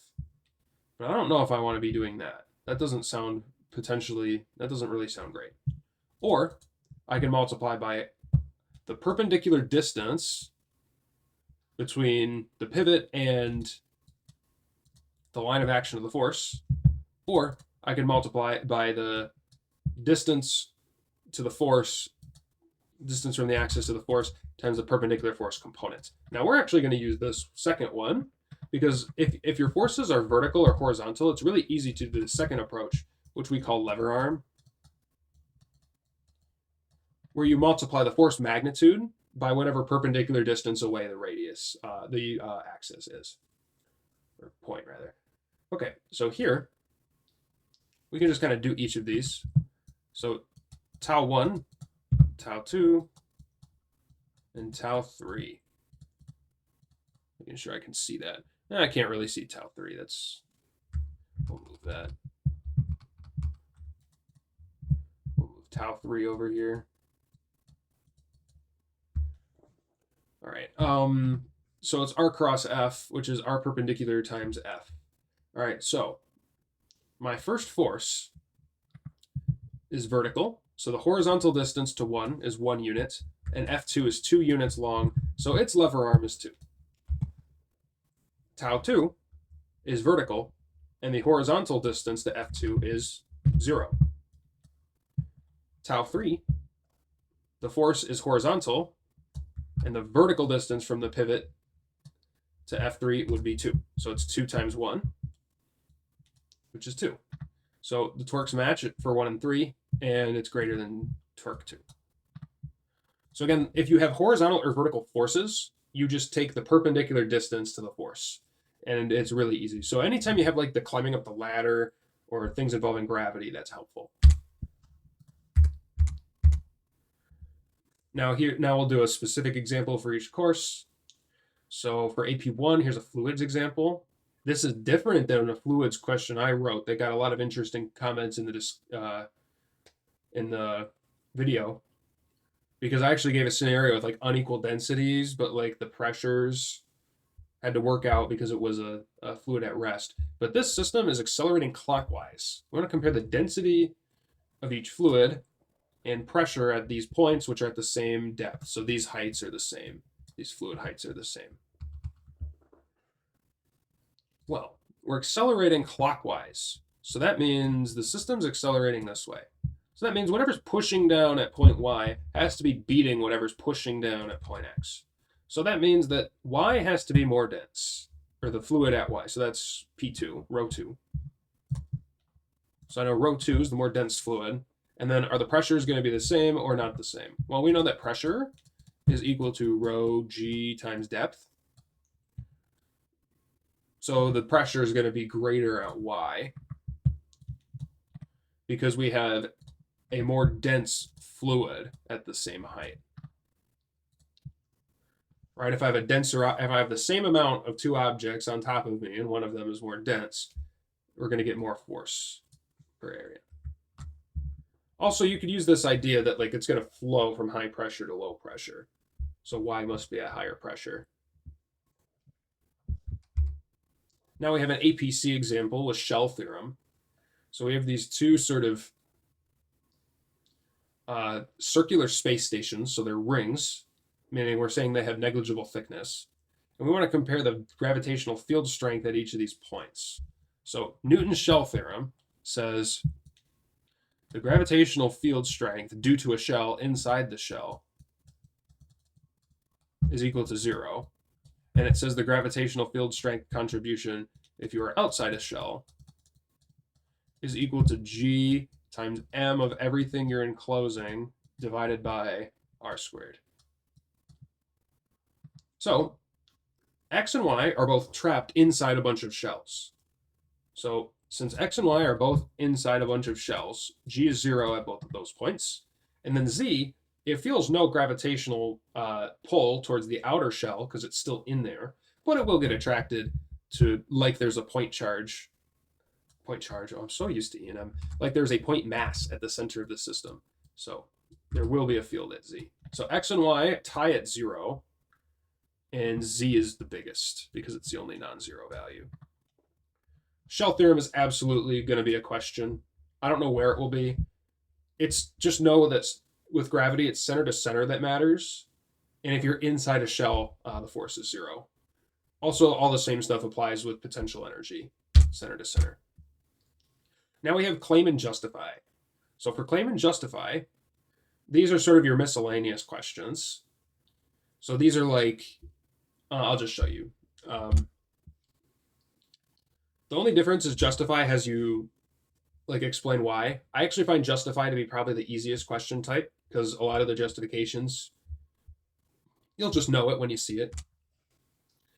But I don't know if I want to be doing that. That doesn't really sound great. Or I can multiply by the perpendicular distance between the pivot and the line of action of the force, or I can multiply by the distance to the force, distance from the axis to the force, times the perpendicular force component. Now we're actually going to use this second one because if your forces are vertical or horizontal, it's really easy to do the second approach, which we call lever arm, where you multiply the force magnitude by whatever perpendicular distance away the radius, the axis is, or point rather. Okay, so here we can just kind of do each of these. So tau 1, tau 2, and tau 3. Making sure I can see that. I can't really see tau 3. We'll move that. We'll move tau 3 over here. All right. So it's R cross F, which is R perpendicular times F. All right. So my first force is vertical. So the horizontal distance to 1 is 1 unit, and F2 is 2 units long. So its lever arm is 2. Tau 2 is vertical, and the horizontal distance to F2 is 0. Tau 3, the force is horizontal, and the vertical distance from the pivot to F3 would be 2. So it's 2 times 1, which is 2. So the torques match for 1 and 3, and it's greater than torque 2. So again, if you have horizontal or vertical forces, you just take the perpendicular distance to the force, and it's really easy. So anytime you have like the climbing up the ladder or things involving gravity, that's helpful. Now we'll do a specific example for each course. So for AP1, here's a fluids example. This is different than a fluids question I wrote. They got a lot of interesting comments in the video, because I actually gave a scenario with like unequal densities, but like the pressures had to work out because it was a fluid at rest. But this system is accelerating clockwise. We want to compare the density of each fluid and pressure at these points, which are at the same depth. So these heights are the same. These fluid heights are the same. Well, we're accelerating clockwise. So that means the system's accelerating this way. So that means whatever's pushing down at point Y has to be beating whatever's pushing down at point X. So that means that Y has to be more dense, or the fluid at Y. So that's P2, rho 2. So I know rho 2 is the more dense fluid. And then are the pressures going to be the same or not the same? Well, we know that pressure is equal to rho G times depth. So the pressure is going to be greater at Y because we have a more dense fluid at the same height. Right? If I have the same amount of two objects on top of me and one of them is more dense, we're going to get more force per area. Also, you could use this idea that like it's going to flow from high pressure to low pressure. So Y must be at higher pressure. Now we have an APC example with shell theorem. So we have these two sort of circular space stations. So they're rings, meaning we're saying they have negligible thickness. And we want to compare the gravitational field strength at each of these points. So Newton's shell theorem says the gravitational field strength due to a shell inside the shell is equal to 0. And it says the gravitational field strength contribution if you are outside a shell is equal to G times M of everything you're enclosing divided by R squared. So X and Y are both trapped inside a bunch of shells. So since X and Y are both inside a bunch of shells, G is 0 at both of those points. And then Z, it feels no gravitational pull towards the outer shell because it's still in there, but it will get attracted to, like there's a point charge. Oh, I'm so used to E&M. Like there's a point mass at the center of the system. So there will be a field at Z. So X and Y tie at 0, and Z is the biggest because it's the only non-zero value. Shell theorem is absolutely going to be a question. I don't know where it will be. It's just know that with gravity, it's center to center that matters. And if you're inside a shell, the force is 0. Also, all the same stuff applies with potential energy, center to center. Now we have claim and justify. So for claim and justify, these are sort of your miscellaneous questions. So these are like, I'll just show you. The only difference is justify has you like explain why. I actually find justify to be probably the easiest question type because a lot of the justifications, you'll just know it when you see it.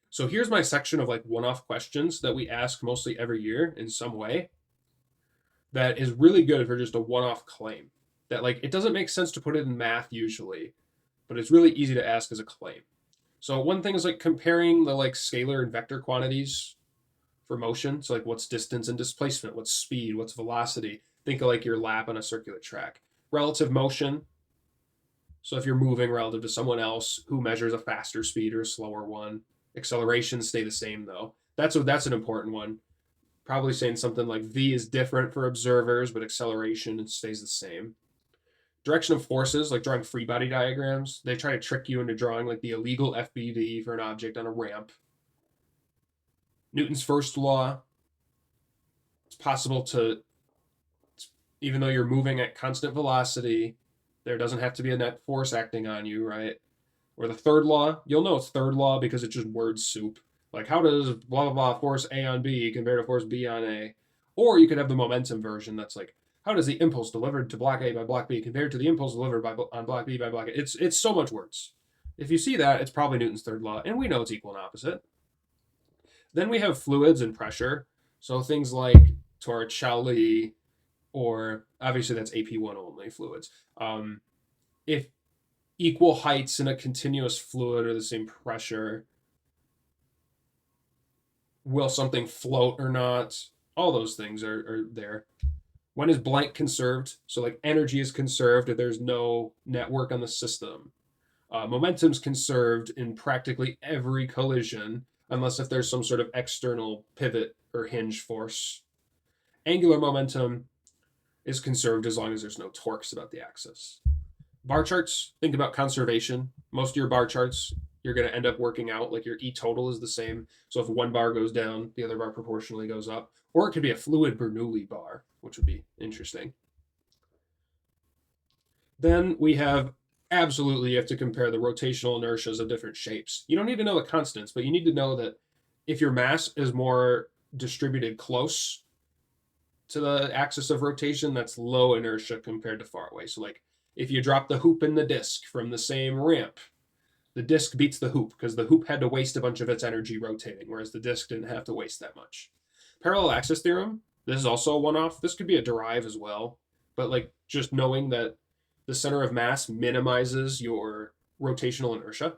So here's my section of like one-off questions that we ask mostly every year in some way that is really good for just a one-off claim. That like it doesn't make sense to put it in math usually, but it's really easy to ask as a claim. So one thing is like comparing the like scalar and vector quantities for motion. So like what's distance and displacement, what's speed, what's velocity. Think of like your lap on a circular track. Relative motion. So if you're moving relative to someone else who measures a faster speed or a slower one. Accelerations stay the same though. That's an important one. Probably saying something like V is different for observers, but acceleration stays the same. Direction of forces, like drawing free body diagrams. They try to trick you into drawing like the illegal FBD for an object on a ramp. Newton's first law. It's possible to, even though you're moving at constant velocity, there doesn't have to be a net force acting on you, right? Or the third law, you'll know it's third law because it's just word soup. Like how does blah, blah, blah force A on B compare to force B on A? Or you could have the momentum version that's like, how does the impulse delivered to block A by block B compared to the impulse delivered on block B by block A? It's so much words. If you see that, it's probably Newton's third law, and we know it's equal and opposite. Then we have fluids and pressure. So things like Torricelli, or obviously that's AP1 only fluids. If equal heights in a continuous fluid or the same pressure, will something float or not? All those things are there. When is blank conserved? So like energy is conserved if there's no network on the system. Momentum's conserved in practically every collision, unless if there's some sort of external pivot or hinge force. Angular momentum is conserved as long as there's no torques about the axis. Bar charts, think about conservation. Most of your bar charts, you're going to end up working out like your E total is the same. So if one bar goes down, the other bar proportionally goes up. Or it could be a fluid Bernoulli bar, which would be interesting. Then we have absolutely, you have to compare the rotational inertias of different shapes. You don't need to know the constants, but you need to know that if your mass is more distributed close to the axis of rotation, that's low inertia compared to far away. So like if you drop the hoop and the disc from the same ramp, the disc beats the hoop because the hoop had to waste a bunch of its energy rotating, whereas the disc didn't have to waste that much. Parallel axis theorem, this is also a one-off. This could be a derive as well, but like just knowing that the center of mass minimizes your rotational inertia.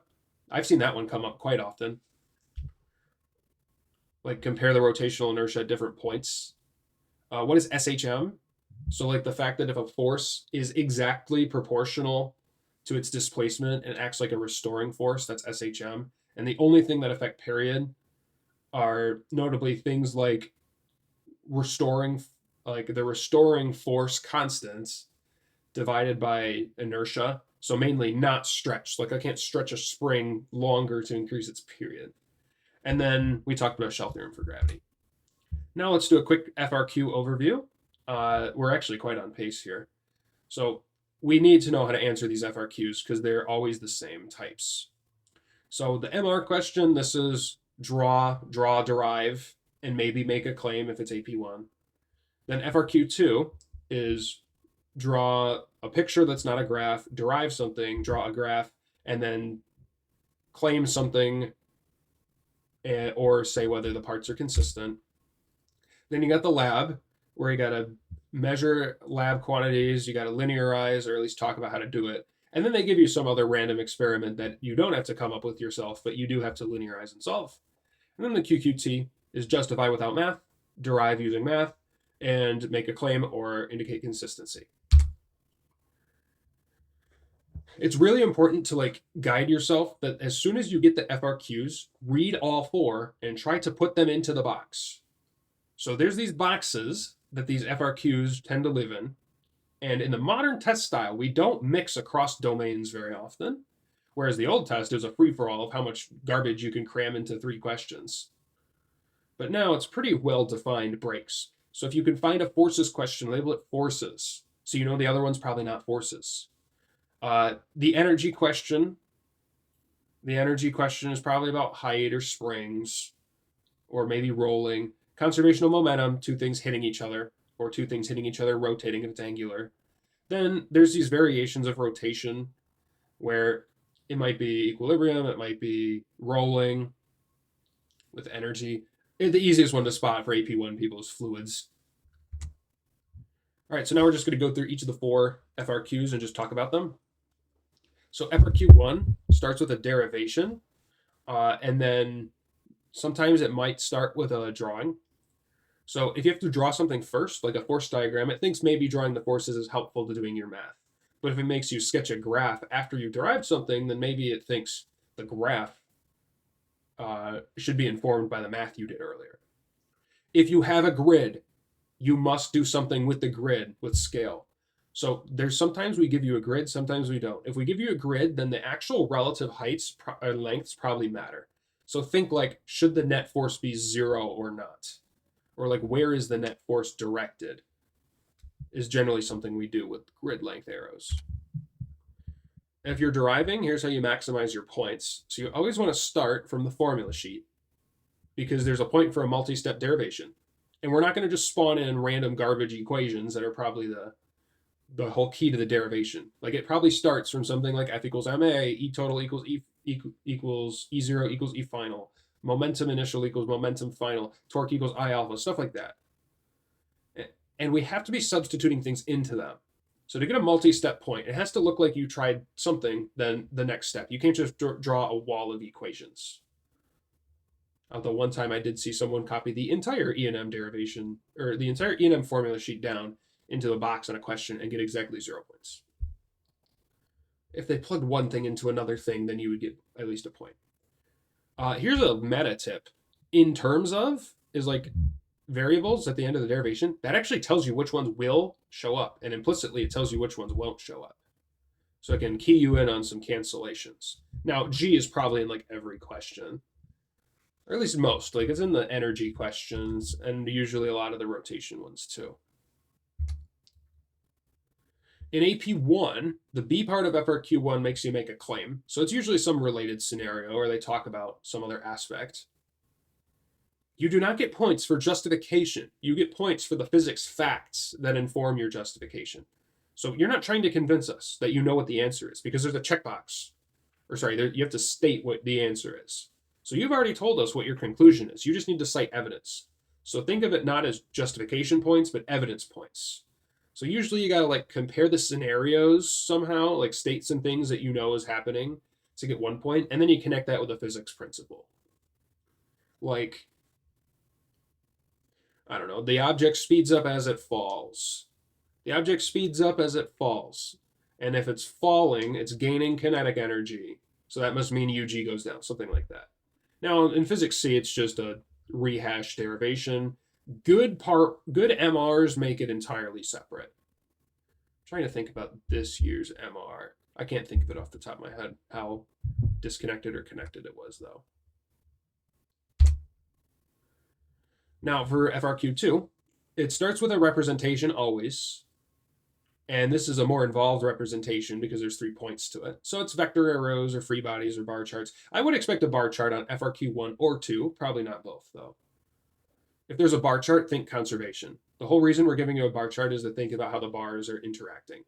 I've seen that one come up quite often. Like compare the rotational inertia at different points. What is SHM? So like the fact that if a force is exactly proportional to its displacement and acts like a restoring force, that's SHM. And the only thing that affect period are notably things like restoring, like the restoring force constants divided by inertia. So mainly not stretch. Like I can't stretch a spring longer to increase its period. And then we talked about Shell theorem for gravity. Now let's do a quick FRQ overview. We're actually quite on pace here. So we need to know how to answer these FRQs because they're always the same types. So the MR question, this is draw, derive, and maybe make a claim if it's AP1. Then FRQ2 is draw a picture that's not a graph, derive something, draw a graph, and then claim something or say whether the parts are consistent. Then you got the lab, where you got to measure lab quantities, you got to linearize or at least talk about how to do it. And then they give you some other random experiment that you don't have to come up with yourself, but you do have to linearize and solve. And then the QQT is justify without math, derive using math, and make a claim or indicate consistency. It's really important to like guide yourself that as soon as you get the FRQs, read all four and try to put them into the box. So there's these boxes that these FRQs tend to live in. And in the modern test style, we don't mix across domains very often. Whereas the old test is a free-for-all of how much garbage you can cram into 3 questions. But now it's pretty well-defined breaks. So if you can find a forces question, label it forces. So you know the other one's probably not forces. The energy question is probably about height or springs or maybe rolling. Conservation of momentum, 2 things hitting each other, or 2 things hitting each other, rotating if it's angular. Then there's these variations of rotation where it might be equilibrium, it might be rolling with energy. The easiest one to spot for AP1 people is fluids. All right, so now we're just going to go through each of the 4 FRQs and just talk about them. So FRQ1 starts with a derivation, and then sometimes it might start with a drawing. So if you have to draw something first, like a force diagram, it thinks maybe drawing the forces is helpful to doing your math. But if it makes you sketch a graph after you derived something, then maybe it thinks the graph should be informed by the math you did earlier. If you have a grid, you must do something with the grid with scale. So there's sometimes we give you a grid, sometimes we don't. If we give you a grid, then the actual relative heights or lengths probably matter. So think like, should the net force be 0 or not? Or like, where is the net force directed? Is generally something we do with grid length arrows. If you're deriving, here's how you maximize your points. So you always want to start from the formula sheet because there's a point for a multi-step derivation. And we're not going to just spawn in random garbage equations that are probably the whole key to the derivation. Like it probably starts from something like F equals MA, E total equals equals E0 equals E final, momentum initial equals momentum final, torque equals I alpha, stuff like that. And we have to be substituting things into them. So to get a multi-step point, it has to look like you tried something, then the next step. You can't just draw a wall of equations. Although one time I did see someone copy the entire E&M derivation, or the entire E&M formula sheet down into a box on a question and get exactly 0 points. If they plugged one thing into another thing, then you would get at least a point. Here's a meta tip. In terms of is like variables at the end of the derivation, that actually tells you which ones will show up, and implicitly it tells you which ones won't show up. So I can key you in on some cancellations. Now, G is probably in like every question, or at least most. Like it's in the energy questions and usually a lot of the rotation ones too. In AP1, the B part of FRQ1 makes you make a claim. So it's usually some related scenario or they talk about some other aspect. You do not get points for justification. You get points for the physics facts that inform your justification. So you're not trying to convince us that you know what the answer is because there's a checkbox. Or sorry, you have to state what the answer is. So you've already told us what your conclusion is. You just need to cite evidence. So think of it not as justification points, but evidence points. So usually you got to like compare the scenarios somehow, like state some things that you know is happening to get 1 point, and then you connect that with a physics principle. Like, I don't know, the object speeds up as it falls. The object speeds up as it falls. And if it's falling, it's gaining kinetic energy. So that must mean UG goes down, something like that. Now, in Physics C, it's just a rehashed derivation. Good MRs make it entirely separate. I'm trying to think about this year's MR. I can't think of it off the top of my head how disconnected or connected it was, though. Now, for FRQ2, it starts with a representation always. And this is a more involved representation because there's 3 points to it. So it's vector arrows or free bodies or bar charts. I would expect a bar chart on FRQ1 or 2, probably not both, though. If there's a bar chart, think conservation. The whole reason we're giving you a bar chart is to think about how the bars are interacting.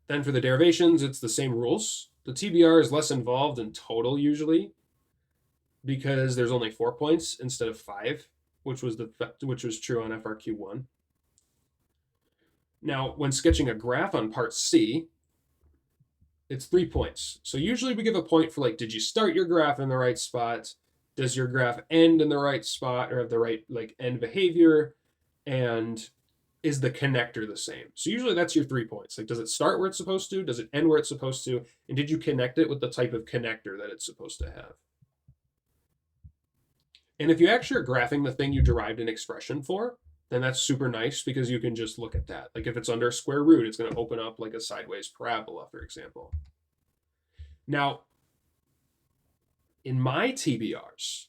Then for the derivations, it's the same rules. The TBR is less involved in total usually because there's only 4 points instead of 5, which was true on FRQ1. Now, when sketching a graph on part C, it's 3 points. So usually we give a point for like, did you start your graph in the right spot? Does your graph end in the right spot or have the right like end behavior? And is the connector the same? So usually that's your 3 points. Like, does it start where it's supposed to? Does it end where it's supposed to? And did you connect it with the type of connector that it's supposed to have? And if you actually are graphing the thing you derived an expression for, then that's super nice because you can just look at that. Like if it's under a square root, it's going to open up like a sideways parabola, for example. Now, in my TBRs,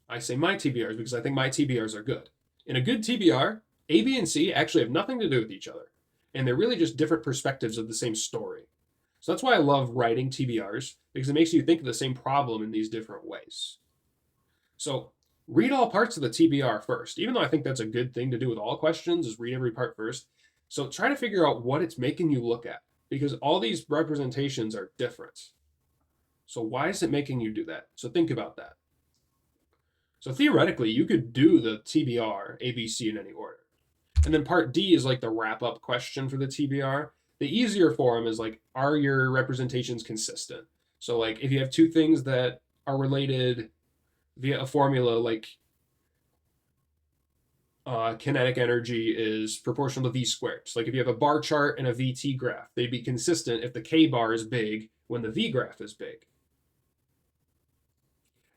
I say my TBRs because I think my TBRs are good. In a good TBR, A, B, and C actually have nothing to do with each other. And they're really just different perspectives of the same story. So that's why I love writing TBRs, because it makes you think of the same problem in these different ways. So read all parts of the TBR first, even though I think that's a good thing to do with all questions, is read every part first. So try to figure out what it's making you look at, because all these representations are different. So why is it making you do that? So think about that. So theoretically, you could do the TBR, A, B, C in any order. And then part D is like the wrap-up question for the TBR. The easier form is like, are your representations consistent? So like if you have two things that are related via a formula like kinetic energy is proportional to V squared. So like if you have a bar chart and a VT graph, they'd be consistent if the K bar is big when the V graph is big.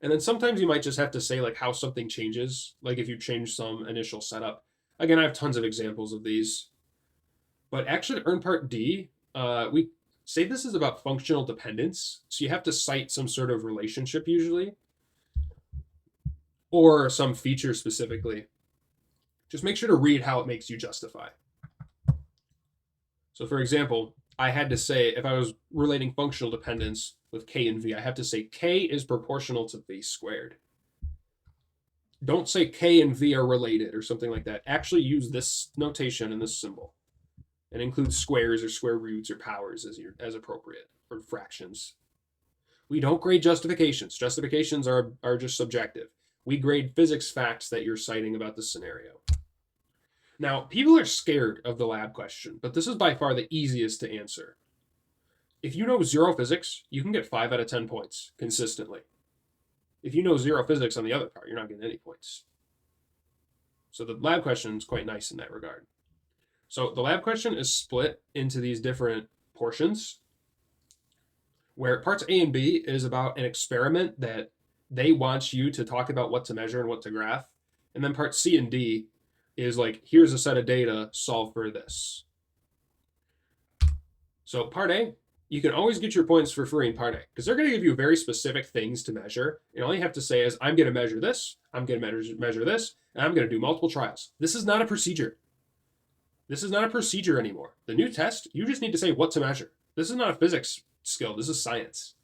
And then sometimes you might just have to say like how something changes, like if you change some initial setup. Again, I have tons of examples of these. But actually to earn part D, we say this is about functional dependence. So you have to cite some sort of relationship usually, or some feature specifically. Just make sure to read how it makes you justify. So for example, I had to say, if I was relating functional dependence with K and V, I have to say K is proportional to V squared. Don't say K and V are related or something like that. Actually use this notation and this symbol. And include squares or square roots or powers as appropriate, or fractions. We don't grade justifications. Justifications are just subjective. We grade physics facts that you're citing about the scenario. Now, people are scared of the lab question, but this is by far the easiest to answer. If you know zero physics, you can get 5 out of 10 points consistently. If you know zero physics on the other part, you're not getting any points. So the lab question is quite nice in that regard. So the lab question is split into these different portions, where parts A and B is about an experiment that they want you to talk about what to measure and what to graph. And then part C and D is like, here's a set of data, solve for this. So part A, you can always get your points for free in part A because they're going to give you very specific things to measure. And all you have to say is, I'm going to measure this, I'm going to measure this, and I'm going to do multiple trials. This is not a procedure. This is not a procedure anymore. The new test, you just need to say what to measure. This is not a physics skill. This is science.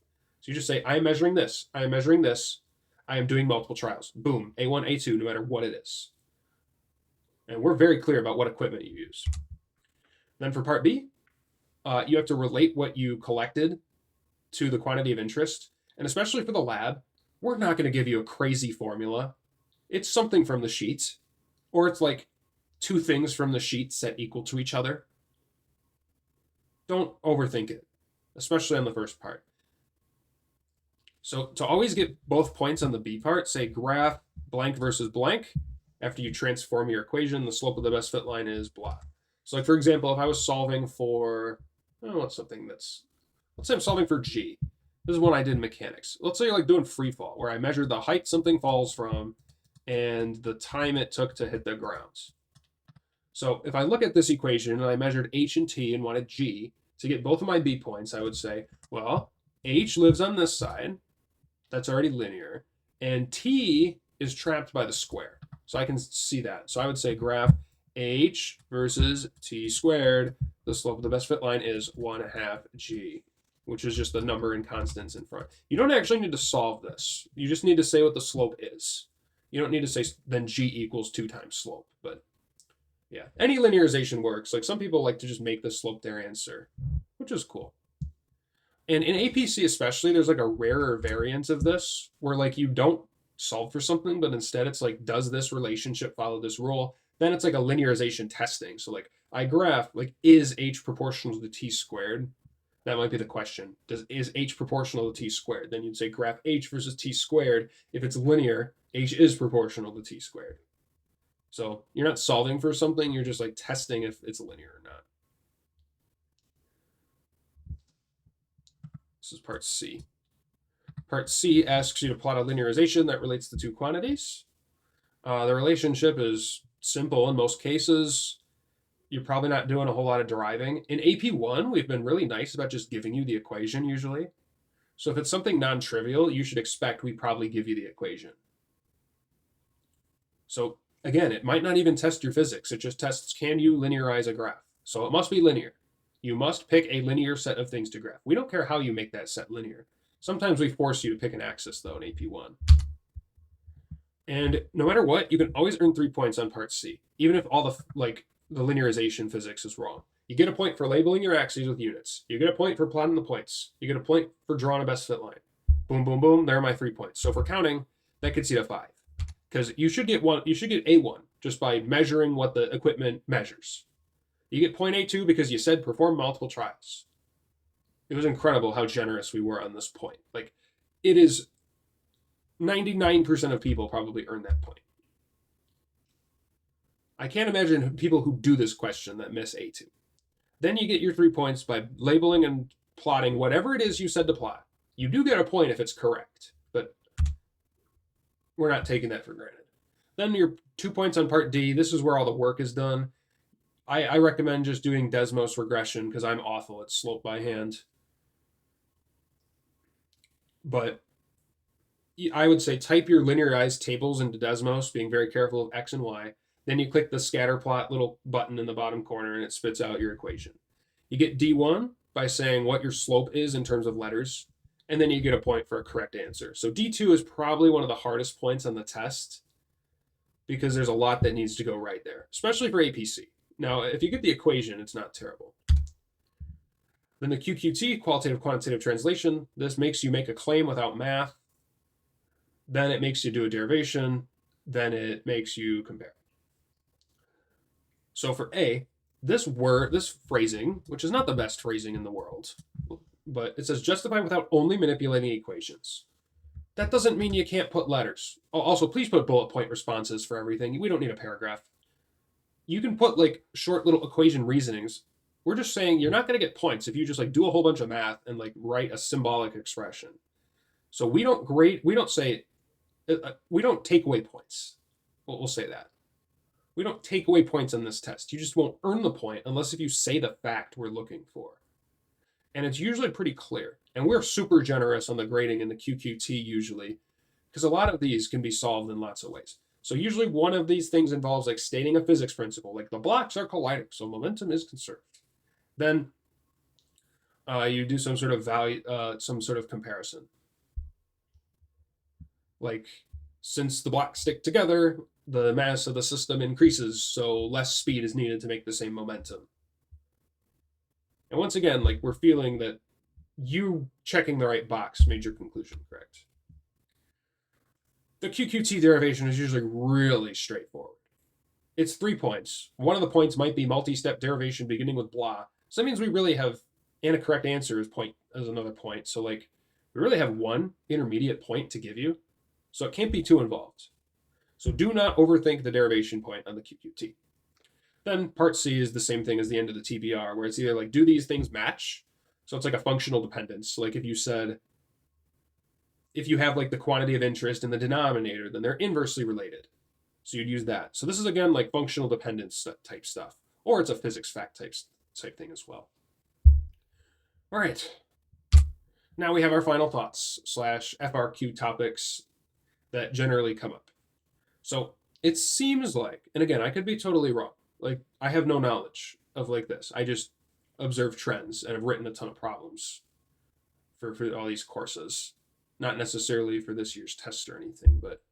So you just say, I am measuring this. I am measuring this. I am doing multiple trials. Boom. A1, A2, no matter what it is. And we're very clear about what equipment you use. Then for part B, you have to relate what you collected to the quantity of interest. And especially for the lab, we're not going to give you a crazy formula. It's something from the sheet, or it's like two things from the sheet set equal to each other. Don't overthink it, especially on the first part. So to always get both points on the B part, say graph blank versus blank. After you transform your equation, the slope of the best fit line is blah. So like for example, if I was solving for, let's say I'm solving for G. This is one I did in mechanics. Let's say you're like doing free fall, where I measured the height something falls from and the time it took to hit the ground. So if I look at this equation and I measured H and T and wanted G, to get both of my B points, I would say, well, H lives on this side. That's already linear. And T is trapped by the square. So I can see that. So I would say graph H versus T squared. The slope of the best fit line is 1/2 G, which is just the number in constants in front. You don't actually need to solve this. You just need to say what the slope is. You don't need to say then G equals 2 times slope. But yeah, any linearization works. Like some people like to just make the slope their answer, which is cool. And in APC especially, there's like a rarer variant of this where like you don't solve for something, but instead it's like, does this relationship follow this rule? Then it's like a linearization testing. So like I graph, like, is H proportional to T squared? That might be the question. Is H proportional to T squared? Then you'd say graph H versus T squared. If it's linear, H is proportional to T squared. So you're not solving for something, you're just like testing if it's linear or not. This is part C. Part C asks you to plot a linearization that relates the two quantities. The relationship is simple in most cases. You're probably not doing a whole lot of deriving. In AP1, we've been really nice about just giving you the equation usually. So if it's something non-trivial, you should expect we probably give you the equation. So again, it might not even test your physics. It just tests, can you linearize a graph? So it must be linear. You must pick a linear set of things to graph. We don't care how you make that set linear. Sometimes we force you to pick an axis, though, in AP1. And no matter what, you can always earn 3 points on part C, even if all the linearization physics is wrong. You get a point for labeling your axes with units. You get a point for plotting the points. You get a point for drawing a best fit line. Boom, boom, boom. There are my 3 points. So for counting, that gets you to 5. Because you should get A1 just by measuring what the equipment measures. You get point A2 because you said perform multiple trials. It was incredible how generous we were on this point. Like, it is 99% of people probably earn that point. I can't imagine people who do this question that miss A2. Then you get your 3 points by labeling and plotting whatever it is you said to plot. You do get a point if it's correct, but we're not taking that for granted. Then your 2 points on part D. This is where all the work is done. I recommend just doing Desmos regression because I'm awful at slope by hand. But I would say type your linearized tables into Desmos, being very careful of X and Y. Then you click the scatter plot little button in the bottom corner and it spits out your equation. You get D1 by saying what your slope is in terms of letters, and then you get a point for a correct answer. So D2 is probably one of the hardest points on the test because there's a lot that needs to go right there, especially for APC. Now, if you get the equation, it's not terrible. Then the QQT, qualitative quantitative translation, this makes you make a claim without math. Then it makes you do a derivation. Then it makes you compare. So for A, this phrasing, which is not the best phrasing in the world, but it says justify without only manipulating equations. That doesn't mean you can't put letters. Also, please put bullet point responses for everything. We don't need a paragraph. You can put like short little equation reasonings. We're just saying you're not going to get points if you just like do a whole bunch of math and like write a symbolic expression. So we don't take away points. We'll say that. We don't take away points on this test. You just won't earn the point unless if you say the fact we're looking for. And it's usually pretty clear. And we're super generous on the grading in the QQT usually, because a lot of these can be solved in lots of ways. So usually one of these things involves like stating a physics principle, like the blocks are colliding, so momentum is conserved. Then you do some sort of some sort of comparison. Like, since the blocks stick together, the mass of the system increases, so less speed is needed to make the same momentum. And once again, like, we're feeling that you checking the right box made your conclusion correct. The QQT derivation is usually really straightforward. It's 3 points. One of the points might be multi-step derivation beginning with blah. So that means we really have, and a correct answer as another point. So like, we really have one intermediate point to give you. So it can't be too involved. So do not overthink the derivation point on the QQT. Then part C is the same thing as the end of the TBR, where it's either like, do these things match? So it's like a functional dependence. Like if you said, if you have like the quantity of interest in the denominator, then they're inversely related. So you'd use that. So this is again like functional dependence type stuff, or it's a physics fact type thing as well. All right. Now we have our final thoughts / FRQ topics that generally come up. So it seems like, and again, I could be totally wrong. Like I have no knowledge of like this. I just observe trends and have written a ton of problems for all these courses. Not necessarily for this year's test or anything, but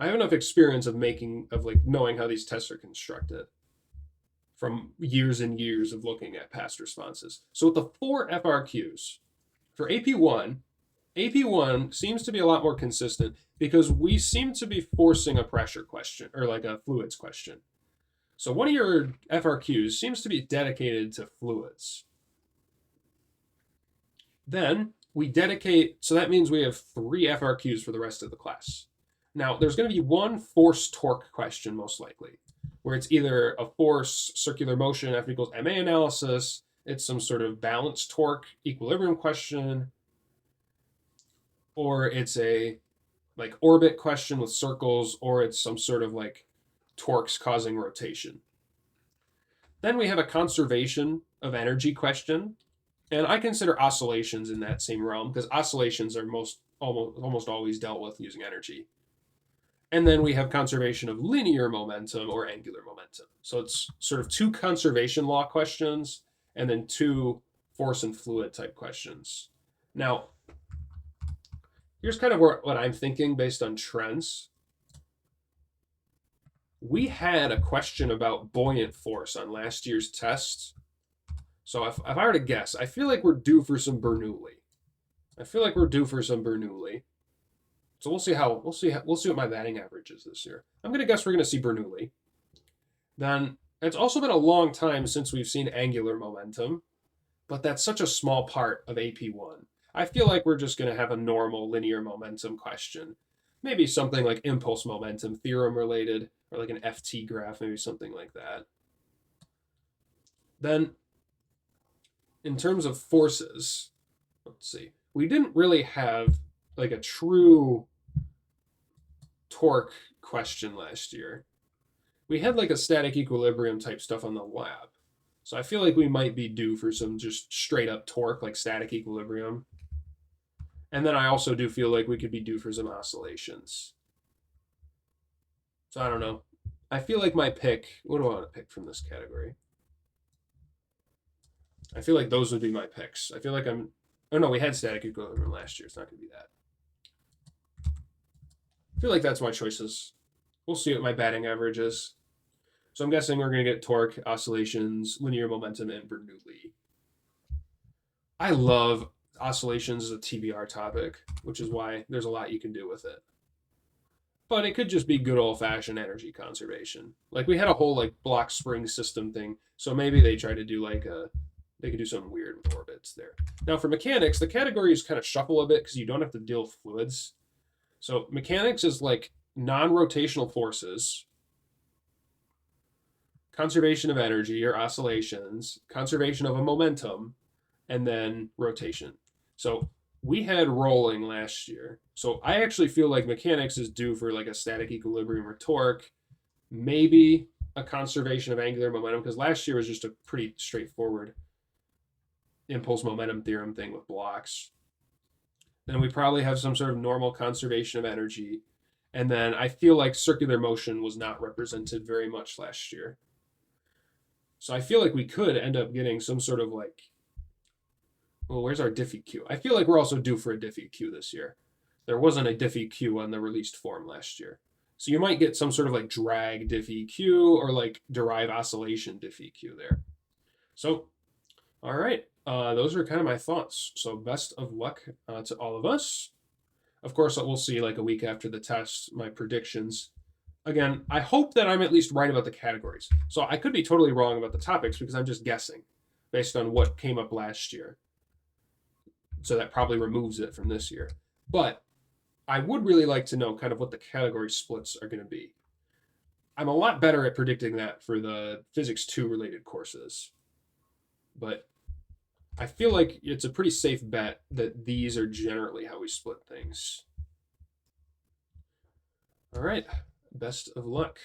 I have enough experience of knowing how these tests are constructed from years and years of looking at past responses. So with the 4 FRQs, for AP1 seems to be a lot more consistent because we seem to be forcing a pressure question or like a fluids question. So one of your FRQs seems to be dedicated to fluids. Then we dedicate, so that means we have 3 FRQs for the rest of the class. Now, there's going to be one force torque question, most likely, where it's either a force circular motion F equals ma analysis, it's some sort of balance torque equilibrium question, or it's a like orbit question with circles, or it's some sort of like torques causing rotation. Then we have a conservation of energy question, and I consider oscillations in that same realm because oscillations are almost always dealt with using energy. And then we have conservation of linear momentum or angular momentum. So it's sort of 2 conservation law questions and then 2 force and fluid type questions. Now, here's kind of what I'm thinking based on trends. We had a question about buoyant force on last year's test. So if I were to guess, I feel like we're due for some Bernoulli. So we'll see what my batting average is this year. I'm gonna guess we're gonna see Bernoulli. Then it's also been a long time since we've seen angular momentum, but that's such a small part of AP1. I feel like we're just gonna have a normal linear momentum question. Maybe something like impulse momentum theorem related, or like an FT graph, maybe something like that. Then in terms of forces, let's see, we didn't really have like a true torque question last year. We had like a static equilibrium type stuff on the lab. So I feel like we might be due for some just straight up torque, like static equilibrium. And then I also do feel like we could be due for some oscillations. So I don't know. I feel like my pick, what do I want to pick from this category? I feel like those would be my picks. I feel like oh no, we had static equilibrium last year. It's not going to be that. I feel like that's my choices. We'll see what my batting average is. So I'm guessing we're going to get torque, oscillations, linear momentum, and Bernoulli. I love oscillations as a TBR topic, which is why there's a lot you can do with it. but it could just be good old-fashioned energy conservation. Like we had a whole like block spring system thing, so maybe they try to do like they could do something weird with orbits there. Now for mechanics, the categories kind of shuffle a bit because you don't have to deal with fluids. So mechanics is like non-rotational forces, conservation of energy or oscillations, conservation of a momentum, and then rotation. So we had rolling last year. So I actually feel like mechanics is due for like a static equilibrium or torque, maybe a conservation of angular momentum, because last year was just a pretty straightforward impulse momentum theorem thing with blocks. Then we probably have some sort of normal conservation of energy. And then I feel like circular motion was not represented very much last year. So I feel like we could end up getting some sort of like, well, where's our DiffEq? I feel like we're also due for a DiffEq this year. There wasn't a DiffEq on the released form last year. So you might get some sort of like drag DiffEq or like derive oscillation DiffEq there. So, all right, those are kind of my thoughts. So best of luck to all of us. Of course, we'll see like a week after the test, my predictions. Again, I hope that I'm at least right about the categories. So I could be totally wrong about the topics because I'm just guessing based on what came up last year. So that probably removes it from this year. But I would really like to know kind of what the category splits are going to be. I'm a lot better at predicting that for the Physics 2 related courses. But I feel like it's a pretty safe bet that these are generally how we split things. All right, best of luck.